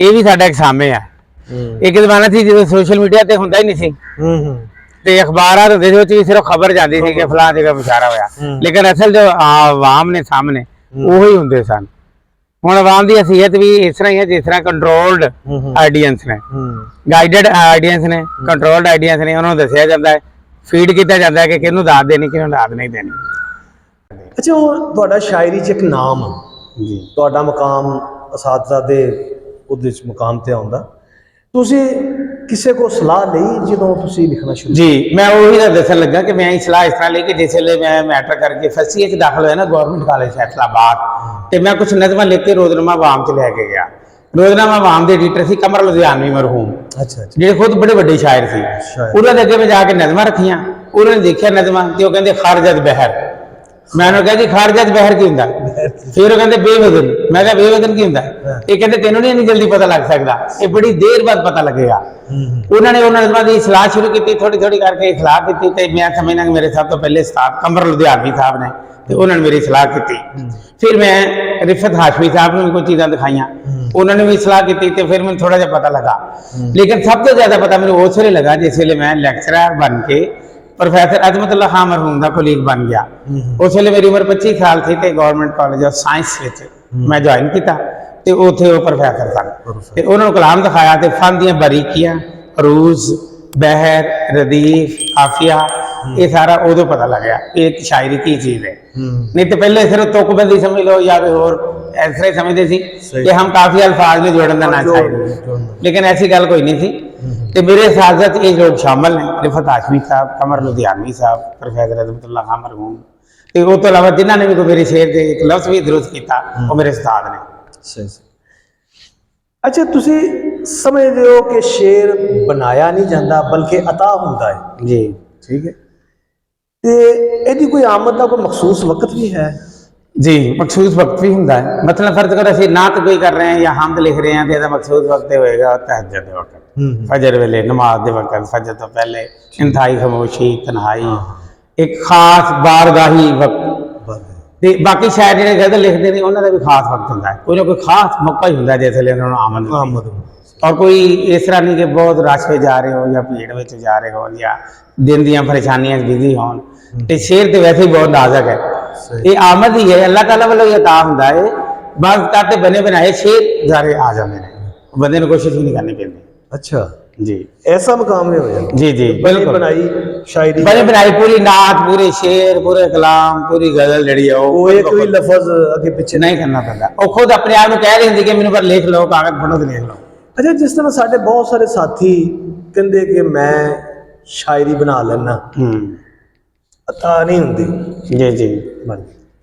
ਇਹ ਵੀ ਸਾਡਾ ਇੱਕ ਸਾਹਮਣੇ ਆ। ਇੱਕ ਜ਼ਮਾਨਾ ਸੀ ਜਦੋਂ ਸੋਸ਼ਲ ਮੀਡੀਆ ਤੇ ਹੁੰਦਾ ਹੀ ਨਹੀਂ ਸੀ ਤੇ ਅਖਬਾਰਾਂ ਦੇ ਵਿੱਚ ਵੀ ਸਿਰਫ ਖਬਰ ਜਾਂਦੀ ਸੀ ਕਿ ਫਲਾਂ ਜਗ੍ਹਾ ਮੁਸ਼ਾਰਾ ਹੋਇਆ, ਲੇਕਿਨ ਅਸਲ ਜੋ ਆਵਾਮ ਨੇ ਸਾਹਮਣੇ ਉਹੀ ਹੁੰਦੇ ਸਨ। ਹੁਣ ਆਵਾਮ ਦੀ ਹਸੀਅਤ ਵੀ ਇਸ ਤਰ੍ਹਾਂ ਹੀ ਹੈ ਜਿਸ ਤਰ੍ਹਾਂ ਕੰਟਰੋਲਡ ਆਡੀਅנס ਨੇ, ਗਾਈਡਡ ਆਡੀਅנס ਨੇ, ਕੰਟਰੋਲਡ ਆਡੀਅנס ਨੇ। ਉਹਨਾਂ ਨੂੰ ਦੱਸਿਆ ਜਾਂਦਾ ਹੈ, ਫੀਡ ਕੀਤਾ ਜਾਂਦਾ ਹੈ ਕਿ ਕਿਹਨੂੰ ਦਾਤ ਦੇਣੀ, ਕਿਹਨੂੰ ਦਾਤ ਨਹੀਂ ਦੇਣੀ। ਅੱਛਾ, ਹੁਣ ਤੁਹਾਡਾ ਸ਼ਾਇਰੀ 'ਚ ਇੱਕ ਨਾਮ ਜੀ, ਤੁਹਾਡਾ ਮਕਾਮ ਅਸਾਤਜ਼ਾ ਦੇ ਉਹਦੇ 'ਚ ਮਕਾਮ ਤੇ ਆਉਂਦਾ, ਤੁਸੀਂ ਕਿਸੇ ਕੋ ਸਲਾਹ ਲਈ ਜਦੋਂ ਤੁਸੀਂ ਲਿਖਣਾ ਸ਼ੁਰੂ? ਜੀ, ਮੈਂ ਉਹੀ ਤਾਂ ਦੱਸਣ ਲੱਗਾ ਕਿ ਮੈਂ ਇਹ ਸਲਾਹ ਇਸ ਤਰ੍ਹਾਂ ਲਈ ਕਿ ਜਿਸ ਵੇਲੇ ਮੈਂ ਮੈਟਰ ਕਰਕੇ ਫਸਟ ਈਅਰ 'ਚ ਦਾਖਲ ਹੋਇਆ ਨਾ ਗਵਰਨਮੈਂਟ ਕਾਲਜ ਫੈਸਲਾਬਾਦ, ਤੇ ਮੈਂ ਕੁਝ ਨਜ਼ਮਾਂ ਲਿਖ ਕੇ ਰੋਜ਼ਨਾਮਾ ਆਵਾਮ 'ਚ ਲੈ ਕੇ ਗਿਆ। ਰੋਜ਼ਨਾਮਾ ਆਵਾਮ ਦੇ ਐਡੀਟਰ ਸੀ ਕਮਰ ਲੁਧਿਆਣਵੀ ਮਰਹੂਮ, ਅੱਛਾ, ਜਿਹੜੇ ਖੁਦ ਬੜੇ ਵੱਡੇ ਸ਼ਾਇਰ ਸੀ। ਉਹਨਾਂ ਦੇ ਅੱਗੇ ਮੈਂ ਜਾ ਕੇ ਨਜ਼ਮਾਂ ਰੱਖੀਆਂ, ਉਹਨਾਂ ਨੇ ਦੇਖਿਆ ਨਜ਼ਮਾਂ ਤੇ ਉਹ ਕਹਿੰਦੇ ਖਾਰਜਤ ਬਹਿਰ। ਮੈਂ ਉਹਨੂੰ ਕਿਹਾ ਜੀ ਖਾਰਜਤ ਬਹਿਰ ਕੀ ਹੁੰਦਾ? ਫਿਰ ਉਹ ਕਹਿੰਦੇ ਬੇਵਜ਼ਨ। ਮੈਂ ਕਿਹਾ ਬੇਵਜ਼ਨ ਕੀ ਹੁੰਦਾ? ਇਹ ਕਹਿੰਦੇ ਤੈਨੂੰ ਨਹੀਂ ਇੰਨੀ ਜਲਦੀ ਪਤਾ ਲੱਗ ਸਕਦਾ, ਇਹ ਬੜੀ ਦੇਰ ਬਾਅਦ ਪਤਾ ਲੱਗੇਗਾ। ਉਹਨਾਂ ਨੇ ਉਹਨਾਂ ਨਜ਼ਮਾਂ ਦੀ ਇਸਲਾਹ ਸ਼ੁਰੂ ਕੀਤੀ, ਥੋੜੀ ਥੋੜੀ ਕਰਕੇ ਇਸਲਾਹ ਕੀਤੀ, ਤੇ ਮੈਂ ਸਮਝਣਾ ਕਿ ਮੇਰੇ ਸਭ ਤੋਂ ਪਹਿਲੇ ਉਸਤਾਦ ਕਮਰ ਲੁਧਿਆਣਵੀ ਸਾਹਿਬ ਨੇ, ਤੇ ਉਹਨਾਂ ਨੇ ਮੇਰੀ ਸਲਾਹ ਕੀਤੀ। ਫਿਰ ਮੈਂ ਰਿਫਤ ਹਾਸ਼ਮੀ ਸਾਹਿਬ ਨੂੰ ਵੀ ਕੁਝ ਚੀਜ਼ਾਂ ਦਿਖਾਈਆਂ, ਉਹਨਾਂ ਨੇ ਵੀ ਸਲਾਹ ਕੀਤੀ, ਤੇ ਫਿਰ ਮੈਨੂੰ ਥੋੜਾ ਜਿਹਾ ਪਤਾ ਲੱਗਾ। ਲੇਕਿਨ ਸਭ ਤੋਂ ਜ਼ਿਆਦਾ ਪਤਾ ਮੈਨੂੰ ਉਸ ਵੇਲੇ ਲੱਗਾ ਜਿਸ ਵੇਲੇ ਮੈਂ ਲੈਕਚਰਰ ਬਣ ਕੇ ਪ੍ਰੋਫੈਸਰ ਅਜ਼ਮਤੁल्लाह ਖਾਨ ਮਰਹੂਮ ਦਾ ਕੋਲੀਗ ਬਣ ਗਿਆ। ਉਸ ਵੇਲੇ ਮੇਰੀ ਉਮਰ 25 ਸਾਲ ਸੀ ਤੇ ਗਵਰਨਮੈਂਟ ਕਾਲਜ ਆਫ ਸਾਇੰਸ ਵਿੱਚ ਮੈਂ ਜੁਆਇਨ ਕੀਤਾ, ਤੇ ਉੱਥੇ ਉਹ ਪ੍ਰੋਫੈਸਰ ਸਨ, ਤੇ ਉਹਨਾਂ ਨੂੰ ਕਲਾਮ ਦਿਖਾਇਆ ਤੇ ਫਨ ਦੀਆਂ ਬਾਰੀਕੀਆਂ, ਰੂਜ਼, ਬਹਿਰ, ਰਦੀਫ, ਕਾਫੀਆ, ਇਹ ਸਾਰਾ ਉਦੋਂ ਪਤਾ ਲੱਗਿਆ ਕਿ ਸ਼ਾਇਰੀ ਕੀ ਚੀਜ਼ ਹੈ। ਨਹੀਂ ਤੇ ਪਹਿਲੇ ਸਿਰਫ ਤੁਕਬੰਦੀ ਸਮਝ ਲਓ ਜਾਂ ਹੋਰ ਇਸ ਤਰ੍ਹਾਂ ਹੀ ਸਮਝਦੇ ਸੀ ਸਹੀ। ਕਿ ਹਮ ਕਾਫੀ ਅਲਫਾਜ਼ में जोड़न ਦਾ ਨਾ ਚਾਹੀਏ, लेकिन ऐसी गल कोई नहीं थी। तो मेरे साथ साथ ये लोग शामिल हैं, रिफत हाशमी साहब, कमर लुधियानवी साहब, प्रोफैसर अजमतुल्ला खान मरहूम, तो वो तो अलावा जिन्होंने भी कोई मेरे शेर के एक लफ्ज़ भी दुरुस्त किया वो मेरे उस्ताद ने। ਸਹੀ ਅੱਛਾ, ਤੁਸੀਂ ਸਮਝਦੇ ਹੋ ਕਿ ਸ਼ੇਰ ਬਣਾਇਆ ਨਹੀਂ ਜਾਂਦਾ ਬਲਕਿ ਅਤਾ ਹੁੰਦਾ ਹੈ, जी ਠੀਕ ਹੈ, ਤੇ ਇਹਦੀ ਕੋਈ ਆਮਦ ਦਾ ਕੋਈ ਮਖਸੂਸ ਵਕਤ ਵੀ ਹੈ? जी मखसूस वक्त भी होंगे है। मतलब फर्ज करो असं नात कोई कर रहे हैं या हमद लिख रहे हैं तो यदा मखसूस वक्त होएगा तहज्जुद के वक्त, फजर वेले नमाज के वक्त, फजर तो पहले इंतहाई खामोशी तन्हाई, एक खास बारगाही वक्त। ते बाकी शायर जिहड़े गज़ल लिखते हैं उन्होंने भी खास वक्त होंगे है, कोई ना कोई खास मौका ही होंगे जिसले उन्होंने आमद और कोई इस तरह नहीं कि बहुत रश में जा रहे हो या भीड़ में जा रहे हो या दिन दियां परेशानियां बिजी हो। तो शेर तो वैसे ही बहुत नाजुक है, ये आमद ही है, अल्लाह ताला वालों ये अता हुंदा है। बाज़ करते बने बनाए शेर जारे आ जाते हैं, बंदे ने कोशिश भी नहीं करनी पैंदी। अच्छा जी ऐसा मकाम में हो जाता? जी जी बनी बिल्कुल। बनाई शायरी, बने बनाई पूरी नात, पूरे शेर, पूरे कलाम, पूरी गजल जड़ी है वो एक कोई लफज अगे पीछे नहीं करना पैंदा। वो खुद अपने आप को कह रही होंदी कि मैनू पर लिख लो, कागज फड़ो तो लिख लो। अच्छा, जिस तरह साढ़े बहुत सारे साथी कहते कि मैं शायरी बना लेना, अता नहीं होंदी, जी जी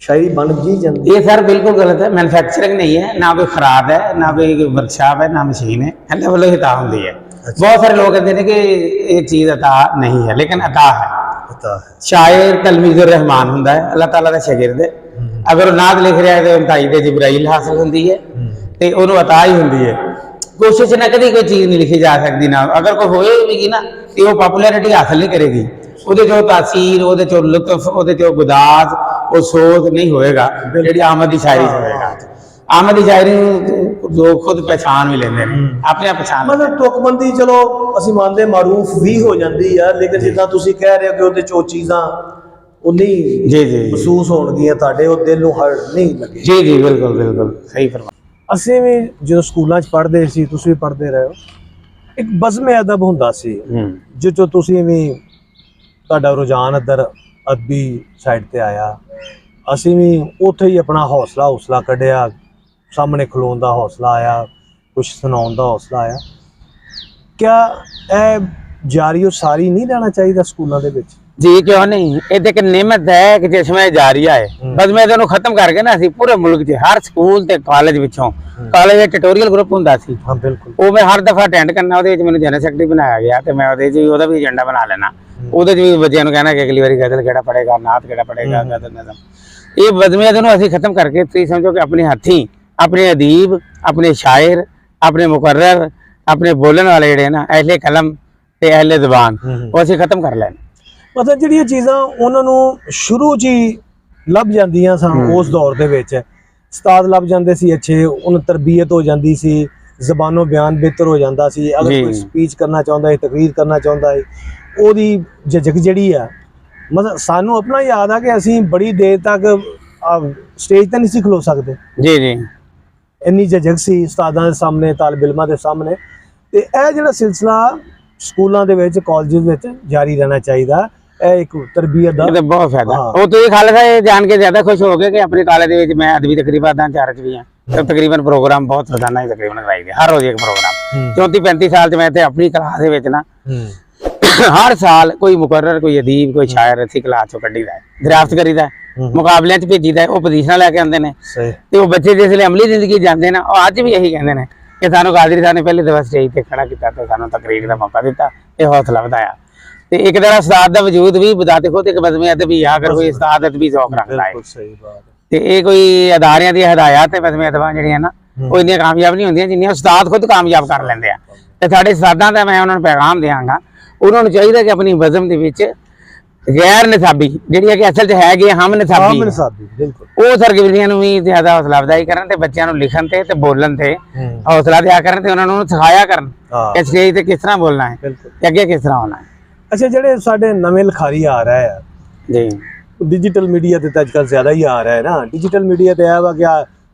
शायरी बन जी जाती? ये सर बिल्कुल गलत है, मैन्युफैक्चरिंग नहीं है, ना कोई खराब है, ना कोई वर्कशॉप है, ना मशीन है, अल्लाह वालों अता होंदी है। बहुत सारे लोग कहते हैं कि ये चीज़ अता नहीं है, लेकिन अता है। अता है। शायर तलमीज़ुर रहमान हुंदा है, अल्लाह ताला दा शागिर्द है। अगर वो नात लिख रहा है तो इंतहाई ते जिब्राइल हासिल होंदी है ते उन्हों अता ही होंदी है। कोशिश ना कभी कोई चीज़ नहीं लिखी जा सकती ना, अगर कोई होएगी ना तो वो पॉपुलैरिटी हासिल नहीं करेगी, ਉਹਦੇ ਚੋਂ ਤਾਸੀਰ, ਉਹਦੇ ਚੋਂ ਲੁਤਫ, ਉਹਦੇ ਚੋਂ ਗੁਦਾਜ਼, ਉਹ ਸੋਚ ਨਹੀਂ ਹੋਏਗਾ ਜਿਹੜੀ ਆਮਦ ਦੀ ਸ਼ਾਇਰੀ ਹੋਏਗਾ। ਆਮਦ ਦੀ ਸ਼ਾਇਰੀ ਨੂੰ ਲੋਕ ਖੁਦ ਪਛਾਣ ਵੀ ਲੈਂਦੇ ਨੇ, ਆਪਣੇ ਆਪ ਪਛਾਣ ਲੈਂਦੇ मतलब तुकबंदी चलो ਅਸੀਂ ਮੰਨਦੇ ਮਾਰੂਫ ਵੀ ਹੋ ਜਾਂਦੀ ਆ, ਲੇਕਿਨ ਜਿੱਦਾਂ ਤੁਸੀਂ ਕਹਿ ਰਹੇ ਹੋ ਕਿ ਉਹਦੇ ਚੋਂ ਚੀਜ਼ਾਂ ਉਹ ਨਹੀਂ ਜੀ ਜੀ ਮਹਿਸੂਸ ਹੋਣਗੀਆਂ, ਤੁਹਾਡੇ ਉਹ ਦਿਲ ਨੂੰ ਹਰ ਨਹੀਂ ਲੱਗੇ। ਜੀ ਜੀ ਬਿਲਕੁਲ ਬਿਲकुल ਸਹੀ ਫਰਮਾਇਆ। ਅਸੀਂ ਵੀ ਜਦੋਂ ਸਕੂਲਾਂ 'ਚ ਪੜ੍ਹਦੇ ਸੀ, ਤੁਸੀਂ ਵੀ ਪੜ੍ਹਦੇ ਰਹੇ ਹੋ, ਇੱਕ ਬਜ਼ਮ ਅਦਬ ਹੁੰਦਾ ਸੀ ਜਿਸ 'ਚੋਂ ਤੁਸੀਂ ਵੀ ਤੁਹਾਡਾ ਰੁਝਾਨ ਇੱਧਰ ਅਦਬੀ ਸਾਈਡ ਤੇ ਆਇਆ, ਅਸੀਂ ਵੀ ਉੱਥੇ ਹੀ ਆਪਣਾ ਹੌਸਲਾ ਕੱਢਿਆ, ਸਾਹਮਣੇ ਖਲੋਣ ਦਾ ਹੌਸਲਾ ਆਇਆ, ਕੁਝ ਸੁਣਾਉਣ ਦਾ ਹੌਸਲਾ ਆਇਆ। ਕਿਆ ਇਹ ਜਾਰੀ ਉਸਾਰੀ ਨਹੀਂ ਰਹਿਣਾ ਚਾਹੀਦਾ ਸਕੂਲਾਂ ਦੇ ਵਿੱਚ? जी क्यों नहीं, ये तो एक नेमत है कि जिसमें जारिया है। बस मैं दोनों खत्म करके ना असी पूरे मुल्क च हर स्कूल ते कॉलेज विचों कॉलेज ट्यूटोरियल ग्रुप हुंदा सी, हाँ बिल्कुल, वो मैं हर दफा अटेंड करना, ਉਹਦੇ ਵਿੱਚ ਮੈਨੂੰ ਜਨਰਲ ਸੈਕਟਰੀ ਬਣਾਇਆ ਗਿਆ ਤੇ ਮੈਂ ਉਹਦੇ 'ਚ ਵੀ ਉਹਦਾ ਵੀ ਏਜੰਡਾ ਬਣਾ ਲੈਣਾ। ਉਹਦੇ 'ਚ ਵੀ ਬੱਚਿਆਂ ਨੂੰ ਕਹਿਣਾ ਕਿ ਅਗਲੀ ਵਾਰੀ ਗਜ਼ਲ ਕਿਹੜਾ ਪੜੇਗਾ, ਨਾਤ ਕਿਹੜਾ ਪੜੇਗਾ, ਗਜ਼ਲ ਨਜ਼ਮ। ਇਹ ਬਜ਼ਮੀਅਤ ਨੂੰ ਅਸੀਂ ਖਤਮ ਕਰਕੇ ਤੁਸੀਂ ਸਮਝੋ ਕਿ ਆਪਣੇ ਹੱਥੀਂ ਆਪਣੇ ਅਦੀਬ, ਆਪਣੇ ਸ਼ਾਇਰ, ਆਪਣੇ ਮੁਕਰਰ, ਆਪਣੇ ਬੋਲਣ ਵਾਲੇ ਜਿਹੜੇ ਨਾ ਅਹਿਲੇ ਕਲਮ ਤੇ ਅਹਿਲੇ ਜ਼ਬਾਨ, ਉਹ ਅਸੀਂ ਖਤਮ ਕਰ ਲੈਣ। ਮਤਲਬ ਜਿਹੜੀਆਂ ਚੀਜ਼ਾਂ ਉਹਨਾਂ ਨੂੰ ਸ਼ੁਰੂ 'ਚ ਹੀ ਲੱਭ ਜਾਂਦੀਆਂ ਸਨ ਉਸ ਦੌਰ ਦੇ ਵਿੱਚ, ਉਸਤਾਦ ਲੱਭ ਜਾਂਦੇ ਸੀ ਅੱਛੇ, ਉਹਨਾਂ ਤਰਬੀਅਤ ਹੋ ਜਾਂਦੀ ਸੀ, ਜ਼ਬਾਨੋਂ ਬਿਆਨ ਬਿਹਤਰ ਹੋ ਜਾਂਦਾ ਸੀ। ਅਗਰ ਕੋਈ ਸਪੀਚ ਕਰਨਾ ਚਾਹੁੰਦਾ ਹੈ, ਤਕਰੀਰ ਕਰਨਾ ਚਾਹੁੰਦਾ ਹੈ, ਉਹਦੀ ਝਿਜਕ ਜਿਹੜੀ ਆ, ਮਤਲਬ ਸਾਨੂੰ ਆਪਣਾ ਯਾਦ ਆ ਕਿ ਅਸੀਂ ਬੜੀ ਦੇਰ ਤੱਕ ਸਟੇਜ ਤੇ ਨਹੀਂ ਸੀ ਖਲੋ ਸਕਦੇ। ਜੀ ਜੀ ਇੰਨੀ ਝਿਜਕ ਸੀ ਉਸਤਾਦਾਂ ਦੇ ਸਾਹਮਣੇ, ਤਾਲਿਬ ਇਲਮਾਂ ਦੇ ਸਾਹਮਣੇ। ਤੇ ਇਹ ਜਿਹੜਾ ਸਿਲਸਿਲਾ ਸਕੂਲਾਂ ਦੇ ਵਿੱਚ, ਕਾਲਜਾਂ ਵਿੱਚ ਜਾਰੀ ਰਹਿਣਾ ਚਾਹੀਦਾ। ਇਹ ਇੱਕ ਤਰਬੀਅਤ ਦਾ ਬਹੁਤ ਫਾਇਦਾ। ਉਹ ਤੁਸੀਂ ਖਾਲਸਾ ਇਹ ਜਾਣ ਕੇ ਜ਼ਿਆਦਾ ਖੁਸ਼ ਹੋ ਗਏ ਕਿ ਆਪਣੇ ਕਾਲਜ ਦੇ ਵਿੱਚ ਮੈਂ ਅਦਬੀ ਤਕਰੀਬਾਂ ਦਾ ਚਾਰਜ ਵੀ ਆ, ਤੇ ਤਕਰੀਬਨ ਪ੍ਰੋਗਰਾਮ ਬਹੁਤ ਰੋਜ਼ਾਨਾ ਹੀ ਤਕਰੀਬਨ ਕਰਾਈ ਦੇ, ਹਰ ਰੋਜ਼ ਇੱਕ ਪ੍ਰੋਗਰਾਮ। 34-35 ਸਾਲ 'ਚ ਮੈਂ ਇੱਥੇ ਆਪਣੀ ਕਲਾਸ ਦੇ ਵਿੱਚ ਨਾ ਹਰ ਸਾਲ ਕੋਈ ਮੁਕਰਰ, ਕੋਈ ਅਦੀਬ, ਕੋਈ ਸ਼ਾਇਰ ਅਸੀਂ ਕਲਾਸ 'ਚੋਂ ਕੱਢੀਦਾ, ਦਰਿਆਫਤ ਕਰੀਦਾ, ਮੁਕਾਬਲਿਆਂ 'ਚ ਭੇਜੀਦਾ, ਉਹ ਪੋਜੀਸ਼ਨਾਂ ਲੈ ਕੇ ਆਉਂਦੇ ਨੇ। ਤੇ ਉਹ ਬੱਚੇ ਜਿਸ ਵੇਲੇ ਅਮਲੀ ਜ਼ਿੰਦਗੀ ਜਾਂਦੇ ਨੇ, ਉਹ ਅੱਜ ਵੀ ਇਹੀ ਕਹਿੰਦੇ ਨੇ ਕਿ ਸਾਨੂੰ ਕਾਦਰੀ ਸਾਹਿਬ ਨੇ ਪਹਿਲੇ ਦਫਾ ਸਟੇਜ ਤੇ ਖੜਾ ਕੀਤਾ ਤੇ ਸਾਨੂੰ ਤਕਰੀਰ ਦਾ ਮੌਕਾ ਦਿੱਤਾ, ਇਹ ਹੌਸਲਾ ਵਧਾਇਆ। ਤੇ ਇੱਕ ਤਰ੍ਹਾਂ ਉਸਤਾਦ ਦਾ ਵਜੂਦ ਵੀ ਬਦਾਤੇ ਖੁਦ ਇੱਕ ਬਜ਼ਮੇ ਅਦਬੀ ਆ, ਅਗਰ ਕੋਈ ਉਸਤਾਦ ਅਦਬੀ ਜ਼ੌਕ ਰੱਖਦਾ ਹੈ। ਸਹੀ ਬਾਤ। ਤੇ ਇਹ ਕੋਈ ਅਦਾਰਿਆਂ ਦੀ ਹਦਾਇਤ ਤੇ ਬਜ਼ਮੇ ਅਦਬਾਂ ਜਿਹੜੀਆਂ ਨਾ ਉਹ ਇੰਨੀਆਂ ਕਾਮਯਾਬ ਨਹੀਂ ਹੁੰਦੀਆਂ ਜਿੰਨੀਆਂ ਉਸਤਾਦ ਖੁਦ ਕਾਮਯਾਬ ਕਰ ਲੈਂਦੇ ਆ। ਤੇ ਸਾਡੇ ਉਸਤਾਦਾਂ ਦਾ ਮੈਂ ਉਹਨਾਂ ਨੂੰ ਪੈਗਾਮ ਦਿਆਂਗਾ, ਉਹਨਾਂ ਨੂੰ ਚਾਹੀਦਾ ਕਿ ਆਪਣੀ ਬਜ਼ਮ ਦੇ ਵਿੱਚ ਗੈਰ ਨਿਸਾਬੀ ਜਿਹੜੀਆਂ ਕਿ ਅਸਲ 'ਚ ਹੈਗੇ ਹਮ ਨਿਸਾਬੀ, ਬਿਲਕੁਲ, ਉਹ ਸਰਗਰਮੀਆਂ ਨੂੰ ਵੀ ਜ਼ਿਆਦਾ ਹੌਸਲਾ ਅਫਜ਼ਾਈ ਕਰਨ ਤੇ ਬੱਚਿਆਂ ਨੂੰ ਲਿਖਣ ਤੇ ਬੋਲਣ ਤੇ ਹੌਸਲਾ ਦਿਆ ਕਰਨ ਤੇ ਉਹਨਾਂ ਨੂੰ ਸਿਖਾਇਆ ਕਰਨ ਕਿ ਸਟੇਜ ਤੇ ਕਿਸ ਤਰ੍ਹਾਂ ਬੋਲਣਾ ਹੈ ਤੇ ਅੱਗੇ ਕਿਸ ਤਰ੍ਹਾਂ ਹੋਣਾ ਹੈ। ਅੱਛਾ, ਜਿਹੜੇ ਸਾਡੇ ਨਵੇਂ ਲਿਖਾਰੀ ਆ ਰਹੇ ਆ ਜੀ, ਡਿਜੀਟਲ ਮੀਡੀਆ ਤੇ ਤਾਂ ਅੱਜ ਕੱਲ੍ਹ ਜ਼ਿਆਦਾ ਹੀ ਆ ਰਿਹਾ ਹੈ ਨਾ। ਡਿਜੀਟਲ ਮੀਡੀਆ ਤੇ ਆ ਵਾ ਕਿ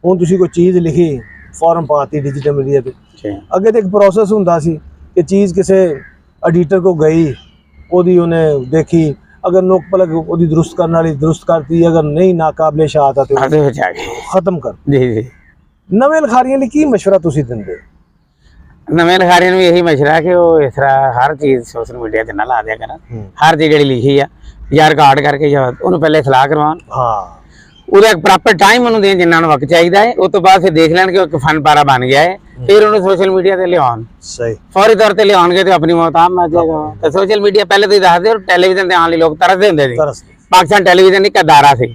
ਹੁਣ ਤੁਸੀਂ ਕੋਈ ਚੀਜ਼ ਲਿਖੀ, ਫੌਰਨ ਪਾਤੀ ਡਿਜੀਟਲ ਮੀਡੀਆ ਤੇ। ਅੱਗੇ ਤੇ ਇੱਕ ਪ੍ਰੋਸੈਸ ਹੁੰਦਾ ਸੀ ਕਿ ਚੀਜ਼ ਕਿਸੇ ਐਡੀਟਰ ਕੋ ਗਈ, ਉਹਦੀ ਉਹਨੇ ਦੇਖੀ, ਅਗਰ ਨੋਕ ਪਲਕ ਉਹਦੀ ਦਰੁਸਤ ਕਰਨ ਵਾਲੀ ਦਰੁਸਤ ਕਰਤੀ, ਅਗਰ ਨਹੀਂ ਨਾਕਾਬਲੇ ਸ਼ਾਤ ਆਤੇ ਖਤਮ ਕਰ। ਜੀ ਜੀ, ਨਵੇਂ ਲਿਖਾਰੀਆਂ ਲਈ ਕੀ ਮਸ਼ਵਰਾ ਤੁਸੀਂ ਦਿੰਦੇ? ਨਵੇਂ ਲਿਖਾਰੀਆਂ ਨੂੰ ਇਹੀ ਮਸ਼ਵਰਾ ਕਿ ਉਹ ਇਸ ਤਰ੍ਹਾਂ ਹਰ ਚੀਜ਼ ਸੋਸ਼ਲ ਮੀਡੀਆ ਤੇ ਨਾ ਲਾ ਦਿਆ ਕਰਨ। ਹਰ ਚੀਜ਼ ਜਿਹੜੀ ਲਿਖੀ ਆ ਜਾਂ ਰਿਕਾਰਡ ਕਰਕੇ ਜਾਂ ਉਹਨੂੰ ਪਹਿਲੇ ਸਲਾਹ ਕਰਵਾਉਣ, ਹਾਂ ਉਹਦਾ ਇੱਕ ਪ੍ਰੋਪਰ ਟਾਈਮ ਉਹਨੂੰ ਦੇਣ ਜਿੰਨਾ ਨੂੰ ਵਕਤ ਚਾਹੀਦਾ ਹੈ। ਉਸ ਤੋਂ ਬਾਅਦ ਫਿਰ ਦੇਖ ਲੈਣ ਕਿ ਉਹ ਇੱਕ ਫਨ ਪਾਰਾ ਬਣ ਗਿਆ ਹੈ, ਫਿਰ ਉਹਨੂੰ ਸੋਸ਼ਲ ਮੀਡੀਆ ਤੇ ਲਿਆਉਣ। ਸਹੀ, ਫੌਰੀ ਤੌਰ ਤੇ ਲਿਆਉਣਗੇ ਤੇ ਆਪਣੀ ਮੌਤ ਆਮ ਮਰ ਜਾਏਗਾ। ਤੇ ਸੋਸ਼ਲ ਮੀਡੀਆ ਪਹਿਲੇ ਤੁਸੀਂ ਦੱਸਦੇ ਹੋ ਟੈਲੀਵਿਜ਼ਨ ਤੇ ਆਉਣ ਲਈ ਲੋਕ ਤਰਸਦੇ ਹੁੰਦੇ ਸੀ। ਪਾਕਿਸਤਾਨ ਟੈਲੀਵਿਜ਼ਨ ਇੱਕ ਅਦਾਰਾ ਸੀ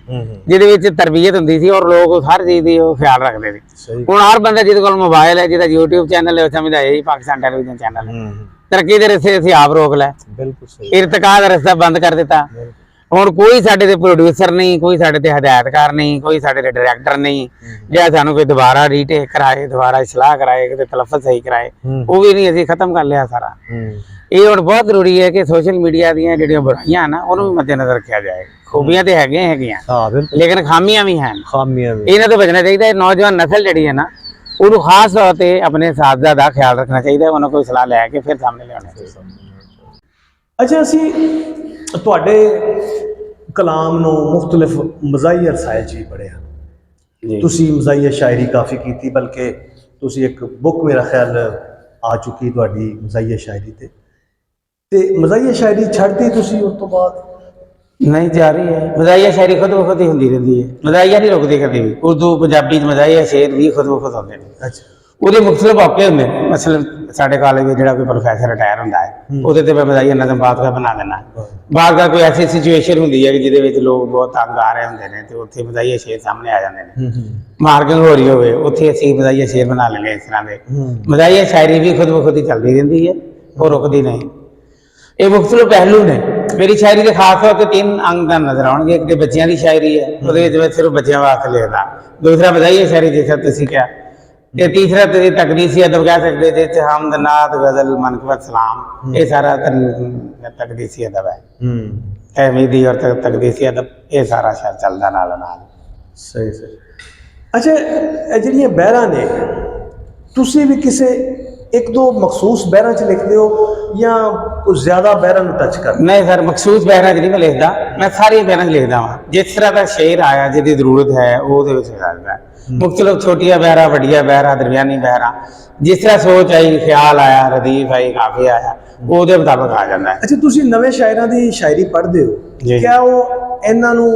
ਜਿਹਦੇ ਵਿੱਚ ਤਰਬੀਅਤ ਹੁੰਦੀ ਸੀ ਔਰ ਲੋਕ ਹਰ ਚੀਜ਼ ਦੀ ਉਹ ਖਿਆਲ ਰੱਖਦੇ ਸੀ। ਹੁਣ ਹਰ ਬੰਦਾ ਜਿਹਦੇ ਕੋਲ ਮੋਬਾਈਲ ਹੈ, ਜਿਹਦਾ YouTube ਚੈਨਲ ਹੈ, ਉਹ ਸਮਝਦਾ ਇਹ ਪਾਕਿਸਤਾਨ ਟੈਲੀਵਿਜ਼ਨ ਚੈਨਲ ਹੈ। ਤਰੱਕੀ ਦੇ ਰਸਤੇ ਅਸੀਂ ਆਪ ਰੋਕ ਲੈ, ਬਿਲਕੁਲ ਸਹੀ, ਇਰਤਕਾ ਦਾ ਰਸਤਾ ਬੰਦ ਕਰ ਦਿੱਤਾ। ਹੁਣ ਕੋਈ ਸਾਡੇ ਤੇ ਪ੍ਰੋਡਿਊਸਰ ਨਹੀਂ, ਕੋਈ ਸਾਡੇ ਤੇ ਹਦਾਇਤਕਾਰ ਨਹੀਂ, ਕੋਈ ਸਾਡੇ ਤੇ ਡਾਇਰੈਕਟਰ ਨਹੀਂ ਜਿਹੜਾ ਸਾਨੂੰ ਕੋਈ ਦੁਬਾਰਾ ਰੀਟੇਕ ਕਰਾਏ, ਦੁਬਾਰਾ ਇਸਲਾਹ ਕਰਾਏ, ਕਿਤੇ ਤਲਫਜ਼ ਸਹੀ ਕਰਾਏ, ਉਹ ਵੀ ਨਹੀਂ। ਅਸੀਂ ਖਤਮ ਕਰ ਲਿਆ ਸਾਰਾ। ਇਹ ਹੁਣ ਬਹੁਤ ਜ਼ਰੂਰੀ ਹੈ ਕਿ ਸੋਸ਼ਲ ਮੀਡੀਆ ਦੀਆਂ ਜਿਹੜੀਆਂ ਬੁਰਾਈਆਂ ਨਾ ਉਹਨੂੰ ਵੀ ਮੱਦੇਨਜ਼ਰ ਰੱਖਿਆ ਜਾਏ। ਖੂਬੀਆਂ ਤੇ ਹੈਗੀਆਂ ਹਾਂ ਬਿਲਕੁਲ, ਲੇਕਿਨ ਖਾਮੀਆਂ ਵੀ ਹਨ। ਖਾਮੀਆਂ ਵੀ, ਇਹਨਾਂ ਤੋਂ ਬਚਣਾ ਚਾਹੀਦਾ। ਨੌਜਵਾਨ ਨਸਲ ਜਿਹੜੀ ਹੈ ਨਾ ਉਹਨੂੰ ਖਾਸ ਤੌਰ ਤੇ ਆਪਣੇ ਸਾਥੀਆਂ ਦਾ ਖਿਆਲ ਰੱਖਣਾ ਚਾਹੀਦਾ। ਉਹਨਾਂ ਕੋਲ ਸਲਾਹ ਲੈ ਕੇ ਫਿਰ ਸਾਹਮਣੇ ਲਿਆਉਣਾ ਚਾਹੀਦਾ। ਅੱਛਾ, ਅਸੀਂ ਤੁਹਾਡੇ ਕਲਾਮ ਨੂੰ ਮੁਖਤਲਿਫ ਮਜ਼ਾਹੀ ਰਸਾਇਲ 'ਚ ਵੀ ਪੜ੍ਹਿਆ। ਤੁਸੀਂ ਮਜ਼ਾਹੀ ਸ਼ਾਇਰੀ ਕਾਫੀ ਕੀਤੀ, ਬਲਕਿ ਤੁਸੀਂ ਇੱਕ ਬੁੱਕ ਮੇਰਾ ਖਿਆਲ ਆ ਚੁੱਕੀ ਤੁਹਾਡੀ ਮਜ਼ਾਹੀ ਸ਼ਾਇਰੀ ਤੇ ਮਜ਼ਾਹੀ ਸ਼ਾਇਰੀ ਛੱਡਤੀ ਤੁਸੀਂ ਉਸ ਤੋਂ ਬਾਅਦ? ਨਹੀਂ, ਜਾਰੀ ਹੈ। ਮਜ਼ਾਹੀਆ ਸ਼ਾਇਰੀ ਖੁਦ ਬਖੁਦ ਹੀ ਹੁੰਦੀ ਰਹਿੰਦੀ ਹੈ। ਮਜ਼ਾਹੀਆ ਨਹੀਂ ਰੁਕਦੀ ਕਦੇ ਵੀ। ਉਰਦੂ ਪੰਜਾਬੀ ਚ ਮਜ਼ਾਹੀਆ ਸ਼ੇਰ ਵੀ ਖੁਦ ਬਖੁਦ ਹੁੰਦੇ ਨੇ। ਅੱਛਾ, ਉਹਦੇ ਮੁਖਤਲਿਫ ਮੌਕੇ ਹੁੰਦੇ ਨੇ। ਮਸਲਨ ਸਾਡੇ ਕਾਲਜ ਵਿੱਚ ਜਿਹੜਾ ਕੋਈ ਪ੍ਰੋਫੈਸਰ ਰਿਟਾਇਰ ਹੁੰਦਾ ਹੈ ਉਹਦੇ ਤੇ ਮੈਂ ਮਜ਼ਾਹੀਆ ਨਜ਼ਮ ਬਾਦਗਾਹ ਬਣਾ ਦਿੰਦਾ। ਬਾਦਗਾਹ ਕੋਈ ਐਸੀ ਸਿਚੁਏਸ਼ਨ ਹੁੰਦੀ ਹੈ ਕਿ ਜਿਹਦੇ ਵਿੱਚ ਲੋਕ ਬਹੁਤ ਤੰਗ ਆ ਰਹੇ ਹੁੰਦੇ ਨੇ ਤੇ ਉੱਥੇ ਮਜ਼ਾਹੀਆ ਸ਼ੇਰ ਸਾਹਮਣੇ ਆ ਜਾਂਦੇ ਨੇ। ਮਾਰਕਿੰਗ ਹੋ ਰਹੀ ਹੋਵੇ ਉੱਥੇ ਅਸੀਂ ਮਜ਼ਾਹੀਆ ਸ਼ੇਰ ਬਣਾ ਲੈਂਦੇ। ਇਸ ਤਰ੍ਹਾਂ ਦੇ ਮਜ਼ਾਹੀਆ ਸ਼ਾਇਰੀ ਵੀ ਖੁਦ ਬਖੁਦ ਹੀ ਚੱਲਦੀ ਰਹਿੰਦੀ ਹੈ, ਉਹ ਰੁਕਦੀ ਨਹੀਂ। ਇਹ ਮੁਖਤਲਿਫ ਪਹਿਲੂ ਨੇ। ਮੇਰੀ ਸ਼ਾਇਰੀ ਦੇ ਖਾਸ ਤੌਰ ਤੇ 3 ਅੰਗ ਦਾ ਨਜ਼ਰ ਆਉਣਗੇ। ਇੱਕ ਤੇ ਬੱਚਿਆਂ ਦੀ ਸ਼ਾਇਰੀ ਹੈ, ਉਹਦੇ ਵਿੱਚ ਮੈਂ ਸਿਰਫ ਬੱਚਿਆਂ ਵਾਸਤੇ ਲਿਖਦਾ। ਦੂਸਰਾ ਮਜ਼ਾਹੀਆ ਸ਼ਾਇਰੀ ਜਿਸ ਤਰ੍ਹਾਂ ਤੁਸੀਂ ਕਿਹਾ, ਤੇ ਤੀਸਰਾ ਤੇ ਤਕਦੀਸੀ ਅਦਬ ਕਹਿ ਸਕਦੇ ਜਿਸ 'ਚ ਹਮਦ, ਨਾਤ, ਗਜ਼ਲ, ਮਨਕਬਤ, ਸਲਾਮ, ਇਹ ਸਾਰਾ ਤਕਦੀਸੀ ਅਦਬ ਹੈ। ਤਹਿਮੀਦੀ ਔਰ ਤਕਦੀਸੀ ਅਦਬ ਇਹ ਸਾਰਾ ਸ਼ਾਇਦ ਚੱਲਦਾ ਨਾਲ ਨਾਲ। ਸਹੀ ਸਹੀ। ਅੱਛਾ, ਇਹ ਜਿਹੜੀਆਂ ਬਹਿਰਾਂ ਨੇ ਤੁਸੀਂ ਵੀ ਕਿਸੇ ਇੱਕ ਦੋ ਮਖਸੂਸ ਬਹਿਰਾਂ 'ਚ ਲਿਖਦੇ ਹੋ ਜਾਂ ਕੁਝ ਜ਼ਿਆਦਾ ਬਹਿਰਾਂ ਨੂੰ ਟੱਚ ਕਰਦੇ? ਨਹੀਂ ਸਰ, ਮਖਸੂਸ ਬਹਿਰਾਂ 'ਚ ਨਹੀਂ ਮੈਂ ਲਿਖਦਾ। ਮੈਂ ਸਾਰੀਆਂ ਬਹਿਰਾਂ 'ਚ ਲਿਖਦਾ ਵਾਂ। ਜਿਸ ਤਰ੍ਹਾਂ ਦਾ ਸ਼ੇਰ ਆਇਆ, ਜਿਹਦੀ ਜ਼ਰੂਰਤ ਹੈ ਉਹਦੇ ਵਿੱਚ ਲਿਖਦਾ। ਮੁਖਤਲਿਫ ਛੋਟੀਆਂ ਬਹਿਰਾਂ, ਵੱਡੀਆਂ ਬਹਿਰਾਂ, ਦਰਮਿਆਨੀ ਬਹਿਰਾਂ, ਜਿਸ ਤਰ੍ਹਾਂ ਸੋਚ ਆਈ, ਖਿਆਲ ਆਇਆ, ਰਦੀਫ ਆਈ, ਕਾਫੀ ਆਇਆ, ਉਹਦੇ ਮੁਤਾਬਕ ਆ ਜਾਂਦਾ ਹੈ। ਅੱਛਾ, ਤੁਸੀਂ ਨਵੇਂ ਸ਼ਾਇਰਾਂ ਦੀ ਸ਼ਾਇਰੀ ਪੜ੍ਹਦੇ ਹੋ, ਕਿਆ ਉਹ ਇਹਨਾਂ ਨੂੰ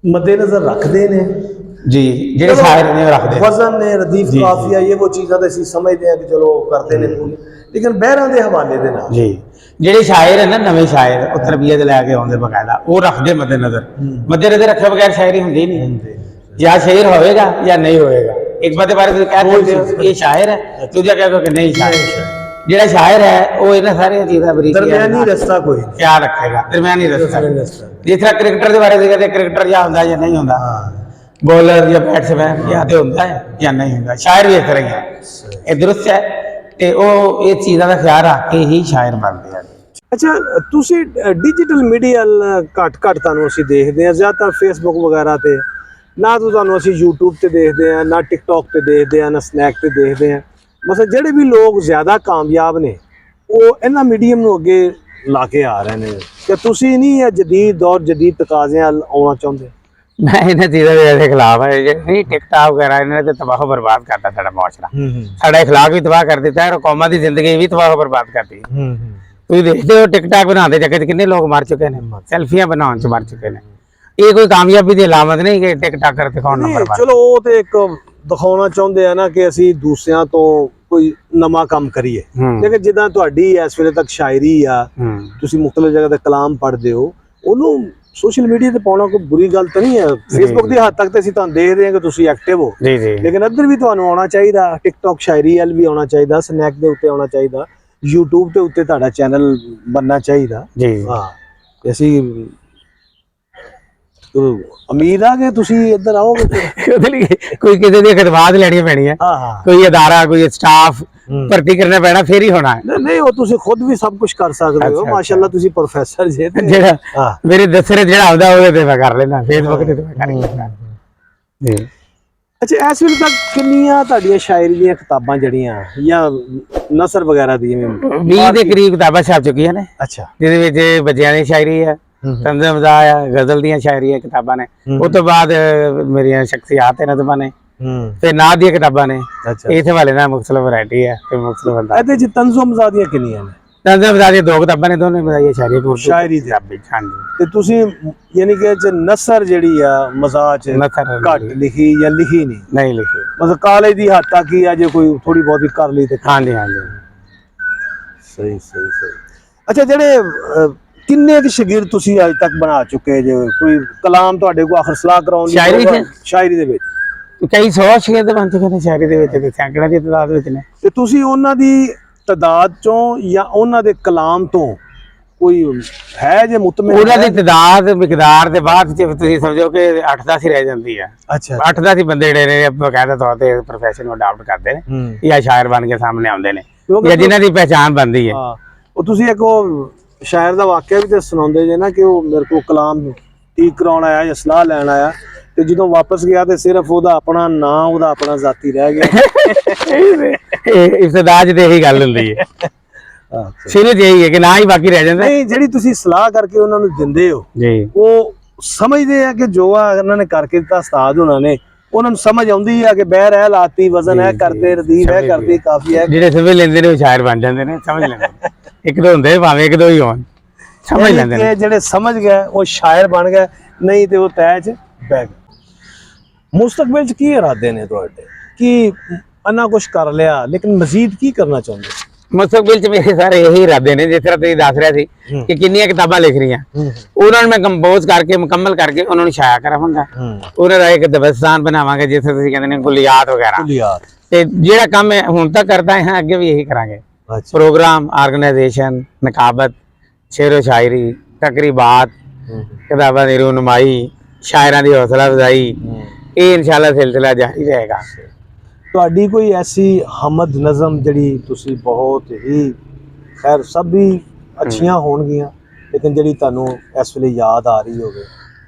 ਮੱਦੇਨਜ਼ਰ ਰੱਖਦੇ ਨੇ? ਜੀ, ਜਿਹੜੇ ਸ਼ਾਇਰ ਨੇ ਰੱਖਦੇ ਵਜ਼ਨ ਨੇ, ਰਦੀਫ, ਕਾਫੀਆ, ਇਹ ਉਹ ਚੀਜ਼ਾਂ ਤਾਂ ਅਸੀਂ ਸਮਝਦੇ ਹਾਂ ਕਿ ਚਲੋ ਕਰਦੇ ਨੇ, ਲੇਕਿਨ ਬਹਿਰਾਂ ਦੇ ਹਵਾਲੇ ਦੇ ਨਾਲ ਜੀ ਜਿਹੜੇ ਸ਼ਾਇਰ ਹੈ ਨਾ, ਨਵੇਂ ਸ਼ਾਇਰ, ਉਹ ਤਰਬੀਅਤ ਲੈ ਕੇ ਆਉਂਦੇ ਬਕਾਇਦਾ, ਉਹ ਰੱਖਦੇ ਮੱਦੇਨਜ਼ਰ ਰੱਖੇ ਬਗੈਰ ਸ਼ਾਇਰੀ ਹੁੰਦੀ ਨਹੀਂ। ਜਾਂ ਸ਼ਾਇਰ ਹੋਵੇਗਾ ਜਾਂ ਨਹੀਂ ਹੋਵੇਗਾ। ਇੱਕ ਬੰਦੇ ਬਾਰੇ ਤੁਸੀਂ ਕਹਿ ਸਕਦੇ ਹੋ ਇਹ ਸ਼ਾਇਰ ਹੈ, ਦੂਜਾ ਕਹਿ ਦੋ ਕਿ ਨਹੀਂ ਸ਼ਾਇਰ। ਜਿਹੜਾ ਸ਼ਾਇਰ ਹੈ ਉਹ ਇਹਨਾਂ ਸਾਰੀਆਂ ਚੀਜ਼ਾਂ ਦਰਮਿਆਨੀ ਰਸਤਾ ਕੋਈ ਖਿਆਲ ਰੱਖੇਗਾ। ਦਰਮਿਆਨੀ ਰਸਤਾ। ਜਿਸ ਤਰ੍ਹਾਂ ਕ੍ਰਿਕਟਰ ਦੇ ਬਾਰੇ ਕਹਿੰਦੇ ਕ੍ਰਿਕਟਰ ਜਾਂ ਹੁੰਦਾ ਜਾਂ ਨਹੀਂ ਹੁੰਦਾ, ਬੋਲਰ ਜਾਂ ਬੈਟਸਮੈਨ ਜਾਂ ਤੇ ਹੁੰਦਾ ਹੈ ਜਾਂ ਨਹੀਂ ਹੁੰਦਾ। ਸ਼ਾਇਰ ਵੀ ਇਸ ਤਰ੍ਹਾਂ ਹੀ ਹੈ, ਇਹ ਦਰੁਸਤ ਹੈ। ਤੇ ਉਹ ਇਹ ਚੀਜ਼ਾਂ ਦਾ ਖਿਆਲ ਰੱਖ ਕੇ ਹੀ ਸ਼ਾਇਰ ਬਣਦੇ ਹਨ। ਅੱਛਾ, ਤੁਸੀਂ ਡਿਜੀਟਲ ਮੀਡੀਆ ਘੱਟ ਤੁਹਾਨੂੰ ਅਸੀਂ ਦੇਖਦੇ ਹਾਂ, ਜ਼ਿਆਦਾਤਰ ਫੇਸਬੁੱਕ ਵਗੈਰਾ ਤੇ, ਨਾ ਤੁਹਾਨੂੰ ਅਸੀਂ YouTube ਤੇ ਦੇਖਦੇ ਹਾਂ, ਨਾ ਟਿਕਟੌਕ ਤੇ ਦੇਖਦੇ ਹਾਂ, ਨਾ ਸਨੈਕ ਤੇ ਦੇਖਦੇ ਹਾਂ। ਮਤਲਬ ਜਿਹੜੇ ਵੀ ਲੋਕ ਜ਼ਿਆਦਾ ਕਾਮਯਾਬ ਨੇ ਉਹ ਇਹਨਾਂ ਮੀਡੀਅਮ ਨੂੰ ਅੱਗੇ ਲਾ ਕੇ ਆ ਰਹੇ ਨੇ, ਕਿ ਤੁਸੀਂ ਨਹੀਂ ਇਹ ਜਦੀਦ ਦੌਰ ਜਦੀਦ ਤਕਾਜ਼ਿਆਂ ਆਉਣਾ ਚਾਹੁੰਦੇ? ਮੈਂ ਇਹਨਾਂ ਚੀਜ਼ਾਂ ਦੇ ਖਿਲਾਫ ਹੈ। ਨਹੀਂ, ਟਿਕਟੌਕ ਵਗੈਰਾ ਇਹਨਾਂ ਨੇ ਤਬਾਹ ਬਰਬਾਦ ਕਰਤਾ ਸਾਡਾ ਮੁਆਸ਼ਰਾ, ਸਾਡਾ ਇਖਲਾਕ ਵੀ ਤਬਾਹ ਕਰ ਦਿੱਤਾ ਹੈ, ਕੌਮਾਂ ਦੀ ਜ਼ਿੰਦਗੀ ਵੀ ਤਬਾਹ ਬਰਬਾਦ ਕਰਤੀ। ਤੁਸੀਂ ਦੇਖਦੇ ਹੋ ਟਿਕਟੌਕ ਬਣਾਉਂਦੇ ਚੱਕਰ 'ਚ ਕਿੰਨੇ ਲੋਕ ਮਰ ਚੁੱਕੇ ਨੇ, ਸੈਲਫੀਆਂ ਬਣਾਉਣ 'ਚ ਮਰ ਚੁੱਕੇ ਨੇ। ਇਹ ਕੋਈ ਕਾਮਯਾਬੀ ਦੀ ਅਲਾਮਤ ਨਹੀਂ ਕਿ ਟਿਕਟੌਕਰ ਦਿਖਾਉਣ ਨੰਬਰ। ਚਲੋ ਉਹ ਤੇ ਇੱਕ ਦਿਖਾਉਣਾ ਚਾਹੁੰਦੇ ਆ ਨਾ ਕਿ ਅਸੀਂ ਦੂਸਰਿਆਂ ਤੋਂ ਕੋਈ ਨਵਾਂ ਕੰਮ ਕਰੀਏ, ਲੇਕਿਨ ਜਿੱਦਾਂ ਤੁਹਾਡੀ ਇਸ ਵੇਲੇ ਤੱਕ ਸ਼ਾਇਰੀ ਆ, ਤੁਸੀਂ ਮੁਖਤਲਿਫ ਜਗ੍ਹਾ ਤੇ ਕਲਾਮ ਪੜ੍ਹਦੇ ਹੋ, ਉਹਨੂੰ ਸੋਸ਼ਲ ਮੀਡੀਆ ਤੇ ਪਾਉਣਾ ਕੋਈ ਬੁਰੀ ਗੱਲ ਤਾਂ ਨਹੀਂ ਹੈ। ਫੇਸਬੁੱਕ ਦੀ ਹੱਦ ਤੱਕ ਤੇ ਅਸੀਂ ਤੁਹਾਨੂੰ ਦੇਖਦੇ ਹਾਂ ਕਿ ਤੁਸੀਂ ਐਕਟਿਵ ਹੋ, ਲੇਕਿਨ ਇੱਧਰ ਵੀ ਤੁਹਾਨੂੰ ਆਉਣਾ ਚਾਹੀਦਾ। ਟਿਕਟੌਕ ਸ਼ਾਇਰੀ ਵੱਲ ਵੀ ਆਉਣਾ ਚਾਹੀਦਾ, ਸਨੈਕ ਦੇ ਉੱਤੇ ਆਉਣਾ ਚਾਹੀਦਾ, YouTube ਦੇ ਉੱਤੇ ਤੁਹਾਡਾ ਚੈਨਲ ਬਣਨਾ ਚਾਹੀਦਾ। ਹਾਂ, ਅਸੀਂ ਉਮੀਦ ਆ ਕਿ ਤੁਸੀਂ ਇੱਧਰ ਆਓਗੇ। ਉਹਦੇ ਲਈ ਕੋਈ ਕਿਸੇ ਦੀ ਖਿਦਮਤ ਲੈਣੀ ਪੈਣੀ ਹੈ, ਕੋਈ ਅਦਾਰਾ, ਕੋਈ ਸਟਾਫ ਭਰਤੀ ਕਰਨਾ ਪੈਣਾ, ਫੇਰ ਹੀ ਹੋਣਾ ਹੈ। ਨਹੀਂ, ਉਹ ਤੁਸੀਂ ਖੁਦ ਵੀ ਸਭ ਕੁਝ ਕਰ ਸਕਦੇ ਹੋ। ਮਾਸ਼ਾਅੱਲਾ, ਤੁਸੀਂ ਪ੍ਰੋਫੈਸਰ ਜੇ। ਜਿਹੜਾ ਮੇਰੇ ਦਸਰੇ ਜਿਹੜਾ ਆਉਂਦਾ ਉਹਦੇ ਤੇ ਮੈਂ ਕਰ ਲੈਂਦਾ, ਫੇਸਬੁੱਕ ਤੇ ਮੈਂ ਕਰ ਲੈਂਦਾ ਜੀ। ਅੱਛਾ, ਇਸ ਵੇਲੇ ਤੱਕ ਕਿੰਨੀਆਂ ਤੁਹਾਡੀਆਂ ਸ਼ਾਇਰੀ ਦੀਆਂ ਕਿਤਾਬਾਂ ਜਿਹੜੀਆਂ ਜਾਂ ਨਸਰ ਵਗੈਰਾ ਦੀਆਂ 20 ਦੇ ਕਰੀਬ ਕਿਤਾਬਾਂ ਛਪ ਚੁੱਕੀਆਂ ਨੇ। ਅੱਛਾ, ਜਿਹਦੇ ਵਿੱਚ ਬੱਚਿਆਂ ਦੀ ਸ਼ਾਇਰੀ ਹੈ, ਤੰਜ਼ਮ ਦਾ ਆ, ਗਜ਼ਲ ਦੀਆਂ ਸ਼ਾਇਰੀਆਂ ਕਿਤਾਬਾਂ ਨੇ। ਉਸ ਤੋਂ ਬਾਅਦ ਮੇਰੀਆਂ ਸ਼ਖਸੀਆਤ ਨਜ਼ਮਾਂ ਨੇ, ਤੇ ਨਾ ਦੀਆਂ ਕਿਤਾਬਾਂ ਨੇ ਅੱਛਾ ਇਸ ਹਵਾਲੇ ਨਾਲ ਮੁਖਤਲਿਫ ਵੈਰਾਈਟੀ ਹੈ ਤੇ ਮੁਖਤਲਿਫ ਅੰਦਾਜ਼। ਇਹਦੇ ਚ ਤਨਜ਼ੋ ਮਜ਼ਾਦੀਆਂ ਕਿੰਨੀਆਂ ਨੇ? ਤਨਜ਼ੀਮ ਬਜ਼ਾਦੀਆਂ ਦੋ ਕਿਤਾਬਾਂ ਨੇ, ਦੋਨੇ ਬਜ਼ਾਈਏ ਸ਼ਾਇਰੀ ਉਰਦੂ ਸ਼ਾਇਰੀ ਦੀ। ਪੰਜਾਬੀ। ਹਾਂਜੀ ਤੇ ਤੁਸੀਂ ਯਾਨੀ ਕਿ ਇਹ ਚ ਨਸਰ ਜਿਹੜੀ ਆ ਮਜ਼ਾਜ ਨਸਰ ਘੱਟ ਲਿਖੀ ਜਾਂ ਲਿਖੀ ਨਹੀਂ, ਨਹੀਂ ਲਿਖੀ। ਮਤਲਬ ਕਾਲਜ ਦੀ ਹੱਦ ਤੱਕ ਹੀ ਆ, ਜੇ ਕੋਈ ਥੋੜੀ ਬਹੁਤੀ ਕਰ ਲਈ ਤੇ। ਹਾਂਜੀ ਹਾਂਜੀ ਸਹੀ ਸਹੀ ਸਹੀ। ਅੱਛਾ, ਜਿਹੜੇ ਕਿੰਨੇ ਕੁ ਸ਼ਾਗਿਰਦ ਤੁਸੀਂ ਅੱਜ ਤੱਕ ਬਣਾ ਚੁੱਕੇ ਜੇ? ਕੋਈ ਕਲਾਮ ਤੁਹਾਡੇ ਕੋਲ ਆਖਰ ਸਲਾਹ ਕਰਾਉਣ ਦੀ ਸ਼ਾਇਰੀ ਚ? ਸ਼ਾਇਰੀ ਦੇ ਵਿੱਚ ਕਈ 100 ਸ਼ਾਇਰ ਬਣ ਚੁੱਕੇ ਨੇ ਸ਼ਾਇਰੀ ਦੇ ਵਿੱਚ, ਤੇ ਸੈਂਕੜਿਆਂ ਦੀ ਤਾਦਾਦ ਵਿੱਚ ਨੇ। ਤੇ ਤੁਸੀਂ ਉਹਨਾਂ ਦੀ ਤਾਦਾਦ ਚੋਂ ਜਾਂ ਉਹਨਾਂ ਦੇ ਕਲਾਮ ਤੋਂ ਕੋਈ ਹੈ ਜੇ ਮੁਤਮਿਨ? ਉਹਨਾਂ ਦੀ ਤਾਦਾਦ ਮਿਕਦਾਰ ਦੇ ਬਾਅਦ ਚ ਤੁਸੀਂ ਸਮਝੋ ਕਿ 8-10 ਹੀ ਰਹਿ ਜਾਂਦੀ ਹੈ। ਅੱਛਾ 8-10 ਹੀ ਬੰਦੇ ਜਿਹੜੇ ਨੇ ਬਕਾਇਦਾ ਤੌਰ ਤੇ ਪ੍ਰੋਫੈਸ਼ਨ ਨੂੰ ਅਡਾਪਟ ਕਰਦੇ ਨੇ ਜਾਂ ਸ਼ਾਇਰ ਬਣ ਕੇ ਸਾਹਮਣੇ ਆਉਂਦੇ ਨੇ ਕਿਉਂਕਿ ਜਾਂ ਜਿਨ੍ਹਾਂ ਦੀ ਪਹਿਚਾਣ ਬਣਦੀ ਹੈ। ਹਾਂ, ਉਹ ਤੁਸੀਂ ਇੱਕ ਉਹ ਸ਼ਾਇਰ ਦਾ ਵਾਕਿਆ ਵੀ ਤੇ ਸੁਣਾਉਂਦੇ ਜੇ ਨਾ, ਕਿ ਉਹ ਮੇਰੇ ਕੋਲ ਕਲਾਮ ਠੀਕ ਕਰਾਉਣ ਆਇਆ ਜਾਂ ਸਲਾਹ ਲੈਣ ਆਇਆ, ਤੇ ਜਦੋਂ ਵਾਪਸ ਗਿਆ ਤੇ ਸਿਰਫ ਉਹਦਾ ਆਪਣਾ ਨਾਂ, ਉਹਦਾ ਆਪਣਾ ਜ਼ਾਤੀ ਰਹਿ ਗਿਆ। ਇਬਤਦਾਜ ਦੇ ਇਹੀ ਗੱਲ ਹੁੰਦੀ ਹੈ, ਸ਼ੁਰੂ ਚ ਇਹੀ ਹੈ ਕਿ ਨਾ ਹੀ ਬਾਕੀ ਰਹਿ ਜਾਂਦਾ। ਨਹੀਂ, ਜਿਹੜੀ ਤੁਸੀਂ ਸਲਾਹ ਕਰਕੇ ਉਹਨਾਂ ਨੂੰ ਦਿੰਦੇ ਹੋ ਜੀ, ਉਹ ਸਮਝਦੇ ਆ ਕਿ ਜੋ ਆ ਉਹਨਾਂ ਨੇ ਕਰਕੇ ਦਿੱਤਾ ਉਸਤਾਦ ਉਹਨਾਂ ਨੇ, ਉਹਨਾਂ ਨੂੰ ਸਮਝ ਆਉਂਦੀ ਆ ਕਿ ਬਹਿਰ ਹੈ ਲਾਤੀ, ਵਜ਼ਨ ਹੈ ਕਰਦੇ, ਰਦੀਫ ਹੈ ਕਰਦੀ, ਕਾਫੀ ਹੈ। ਜਿਹੜੇ ਸਮਝ ਲੈਂਦੇ ਨੇ ਉਹ ਸ਼ਾਇਰ ਬਣ ਜਾਂਦੇ ਨੇ, ਸਮਝ ਲੈਂਦੇ ਨੇ। ਇੱਕ ਦੋ ਹੁੰਦੇ ਭਾਵੇਂ ਇੱਕ ਦੋ ਹੀ ਹੋਣ, ਸਮਝ ਲੈਂਦੇ ਨੇ। ਜਿਹੜੇ ਸਮਝ ਗਏ ਉਹ ਸ਼ਾਇਰ ਬਣ ਗਏ, ਨਹੀਂ ਤੇ ਉਹ ਤੈਅ 'ਚ ਬਹਿ ਗਏ। ਮੁਸਤਕਬਲ 'ਚ ਕੀ ਇਰਾਦੇ ਨੇ ਤੁਹਾਡੇ? ਕੀ ਅੰਨਾ ਕੁਛ ਕਰ ਲਿਆ, ਲੇਕਿਨ ਮਜ਼ੀਦ ਕੀ ਕਰਨਾ ਚਾਹੁੰਦੇ? ਮੁਸਤਕਬਲ ਚ ਮੇਰੇ ਸਾਰੇ ਇਹੀ ਇਰਾਦੇ ਨੇ, ਜਿਸ ਤਰ੍ਹਾਂ ਤੁਸੀਂ ਦੱਸ ਰਿਹਾ ਸੀ ਕਿ ਕਿੰਨੀਆਂ ਕਿਤਾਬਾਂ ਲਿਖ ਰਹੀਆਂ, ਉਹਨਾਂ ਨੂੰ ਮੈਂ ਕੰਪੋਜ਼ ਕਰਕੇ ਮੁਕੰਮਲ ਕਰਕੇ ਉਹਨਾਂ ਨੂੰ ਛਾਇਆ ਕਰਾਂਗਾ। ਉਹਨਾਂ ਦਾ ਇੱਕ ਦਬਸਤਾਨ ਬਣਾਵਾਂਗੇ, ਜਿੱਥੇ ਤੁਸੀਂ ਕਹਿੰਦੇ ਨੇ ਕੁਲੀਆਤ ਵਗੈਰਾ। ਤੇ ਜਿਹੜਾ ਕੰਮ ਹੈ ਹੁਣ ਤੱਕ ਕਰਦਾ ਹਾਂ, ਅੱਗੇ ਵੀ ਇਹੀ ਕਰਾਂਗੇ। ਪ੍ਰੋਗਰਾਮ, ਆਰਗੇਨਾਈਜੇਸ਼ਨ, ਨਕਾਬਤ, ਸ਼ੇਰੋ ਸ਼ਾਇਰੀ, ਤਕਰੀਬਾਤ, ਕਿਤਾਬਾਂ ਦੀ ਰੂਨਮਾਈ, ਸ਼ਾਇਰਾਂ ਦੀ ਹੌਸਲਾ ਅਫਜ਼ਾਈ, ਇਹ ਇਨਸ਼ਾਅੱਲਾ ਸਿਲਸਿਲਾ ਜਾਰੀ ਰਹੇਗਾ। ਤੁਹਾਡੀ ਕੋਈ ਐਸੀ ਹਮਦ ਨਜ਼ਮ ਜਿਹੜੀ ਤੁਸੀਂ ਬਹੁਤ ਹੀ, ਖੈਰ ਸਭ ਵੀ ਅੱਛੀਆਂ ਹੋਣਗੀਆਂ, ਲੇਕਿਨ ਜਿਹੜੀ ਤੁਹਾਨੂੰ ਇਸ ਵੇਲੇ ਯਾਦ ਆ ਰਹੀ ਹੋਵੇ?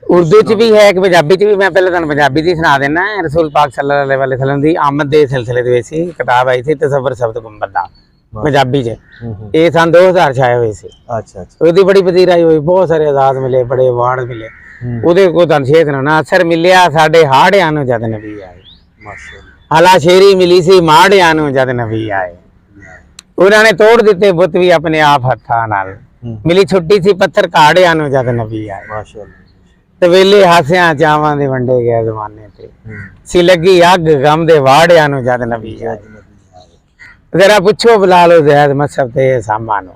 ਉਰਦੂ ਚ ਵੀ ਹੈ, ਕਿ ਪੰਜਾਬੀ ਚ ਵੀ। ਮੈਂ ਪਹਿਲਾਂ ਤੁਹਾਨੂੰ ਪੰਜਾਬੀ ਦੀ ਸੁਣਾ ਦੇਣਾ। ਰਸੂਲ ਪਾਕ ਸੱਲੱਲਾਹੁ ਅਲੈਹਿ ਵਸੱਲਮ ਦੀ ਆਮਦ ਦੇ ਸਿਲਸਿਲੇ ਦੇ ਵਿੱਚ ਸੀ ਕਿਤਾਬ ਆਈ ਸੀ, ਤਸੱਵੁਰ ਸ਼ਬਦ ਗੁੰਬਦ ਦਾ, ਪੰਜਾਬੀ ਚ। ਇਹ ਸਨ 2000 ਛਾਏ ਹੋਏ ਸੀ। ਅੱਛਾ ਅੱਛਾ। ਉਹਦੀ ਬੜੀ ਪਜ਼ੀਰਾਈ ਹੋਈ, ਬਹੁਤ ਸਾਰੇ ਆਜ਼ਾਦ ਮਿਲੇ, ਬੜੇ ਅਵਾਰਡ ਮਿਲੇ। ਉਹਦੇ ਕੋਲ ਤੁਹਾਨੂੰ ਸ਼ੇਖ ਨਾ ਅਸਰ ਮਿਲਿਆ ਸਾਡੇ ਹਾੜਿਆਂ ਨੂੰ ਜਦ ਨਬੀ ਆਏ। ਮਾਸ਼ਾਅੱਲਾ। ਹਲਾ ਸ਼ੇਰੀ ਮਿਲੀ ਸੀ ਮਾੜਿਆਂ ਨੂੰ ਜਦ ਨਬੀ ਆਏ। ਉਹਨਾਂ ਨੇ ਤੋੜ ਦਿੱਤੇ ਬੁੱਤ ਵੀ ਆਪਣੇ ਆਪ ਹੱਥਾਂ ਨਾਲ, ਮਿਲੀ ਛੁੱਟੀ ਸੀ ਪੱਥਰ ਕਾੜਿਆਂ ਨੂੰ ਜਦ ਨਬੀ ਆਏ। ਮਾਸ਼ਾਅੱਲਾ। ਤੇ ਵੇਲੇ ਹਾਸਿਆਂ ਚਾਵਾਂ ਦੇ ਵੰਡੇ ਗਏ ਜ਼ਮਾਨੇ ਤੇ, ਸੀ ਲੱਗੀ ਅੱਗ ਗਮ ਦੇ ਵਾੜਿਆਂ ਨੂੰ ਜਦ ਨਬੀ ਆਏ। ਜ਼ਰਾ ਪੁੱਛੋ ਬੁਲਾ ਲੋ ਜ਼ੈਦ ਮਸਹਬ ਤੇ ਸਾਮਾਂ ਨੂੰ,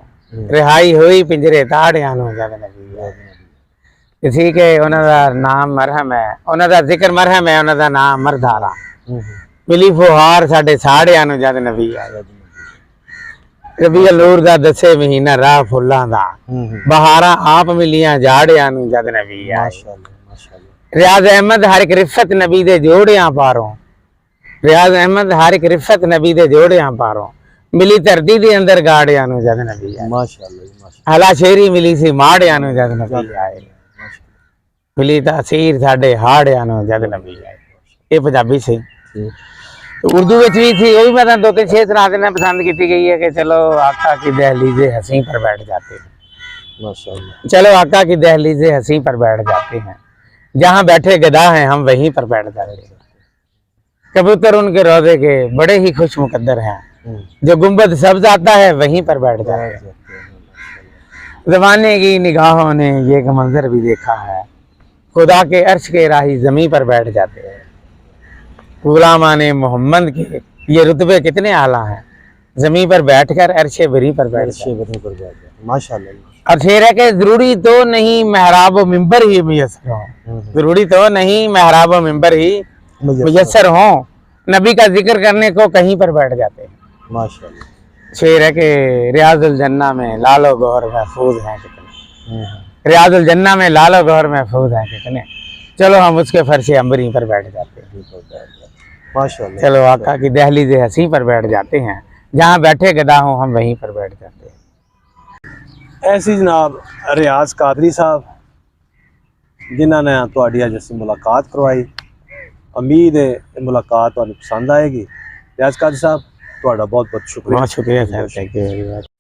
ਰਿਹਾਈ ਹੋਈ ਪਿੰਜਰੇ ਤਾੜਿਆਂ ਨੂੰ ਜਦ ਨਬੀ ਆਏ। ਇਸੀ ਕੇ ਉਹਨਾਂ ਦਾ ਨਾਮ ਮਰਹਮ ਹੈ, ਉਹਨਾਂ ਦਾ ਜ਼ਿਕਰ ਮਰਹਮ ਹੈ, ਉਹਨਾਂ ਦਾ ਨਾਮ ਮਰਦਾਰਾ। ਮਿਲੀ ਫੁਹਾਰ ਸਾਡੇ ਸਾੜਿਆਂ ਨੂੰ ਜਦ ਨਬੀ ਆਏ। ਰਬੀ ਨੂਰ ਦਾ ਦੱਸੇ ਮਹੀਨਾ ਰਾਹ ਫੁੱਲਾਂ ਦਾ, ਬਹਾਰਾਂ ਆਪ ਮਿਲੀਆਂ ਜਾੜਿਆਂ ਨੂੰ ਜਦ ਨਬੀ ਆਏ। ਰਿਆਜ਼ ਅਹਿਮਦ ਹਰ ਇੱਕ ਰਿਫਤ ਨਬੀ ਦੇ ਜੋੜਿਆਂ ਪਾਰੋਂ, ਰਿਆਜ਼ ਅਹਿਮਦ ਹਰ ਇੱਕ ਰਿਫਤ ਨਬੀ ਦੇ ਜੋੜਿਆਂ ਪਾਰੋਂ, ਮਿਲੀ ਧਰਤੀ ਦੇ ਅੰਦਰ ਗਾੜਿਆਂ ਨੂੰ ਜਦ ਨਬੀ ਆਏ। ਮਾਸ਼ਾਅੱਲਾ। ਹਲਾ ਸ਼ੇਰੀ ਮਿਲੀ ਸੀ ਮਾੜਿਆਂ ਨੂੰ ਜਦ ਨਬੀ ਆਏ। ਮਿਲੀ ਤਾਸੀਰ ਸਾਡੇ ਹਾੜਿਆਂ ਨੂੰ ਜਦ ਨਬੀ ਆਏ। ਇਹ ਪੰਜਾਬੀ ਸੀ। उर्दू में भी थी, वो भी मैं दो तीन शेर सुना देना पसंद की गई है कि चलो आका की दहलीज़े हंसी पर बैठ जाते हैं, माशाअल्लाह। चलो आका की दहलीज़े हंसी पर बैठ जाते हैं, जहाँ बैठे गदा हैं हम वहीं पर बैठ जाते हैं। कबूतर उनके रोज़े के बड़े ही खुश मुकद्दर हैं, जो गुंबद सब्ज आता है वहीं पर बैठ जाते हैं। ज़माने की निगाहों ने ये मंजर भी देखा है, खुदा के अर्श के राही ज़मीं पर बैठ जाते हैं। गुलामाने मोहम्मद के ये रुतबे कितने आला हैं, जमीन पर बैठकर अरशे बरी पर बैठ जाते। माशाअल्लाह। और शेर है कि जरूरी तो नहीं महराब व मिंबर ही मुयस्सर हो, जरूरी तो नहीं महराब व मिंबर ही मुयस्सर हो, नबी का जिक्र करने को कहीं पर बैठ जाते हैं। माशाअल्लाह। शेर है कि रियाजुल जन्ना में लालो गौहर महफूज हैं कितने, रियाजुल जन्ना में लालो गौहर महफूज हैं कितने, चलो हम उसके फर्शे अंबरी पर बैठ जाते हैं। माशाअल्लाह। चलो आका की दहलीज़े हंसी पर बैठ जाते हैं, जहाँ बैठे गदा हो हम वहीं पर बैठ जाते हैं। ऐसी जनाब रियाज कादरी साहब जिन्होंने तुहाडी अज असीं मुलाकात करवाई, उम्मीद है मुलाकात तुहानूं पसंद आएगी। रियाज कादरी साहब तुहाडा बहुत बहुत शुक्रिया। बहुत शुक्रिया sir, thank you very much.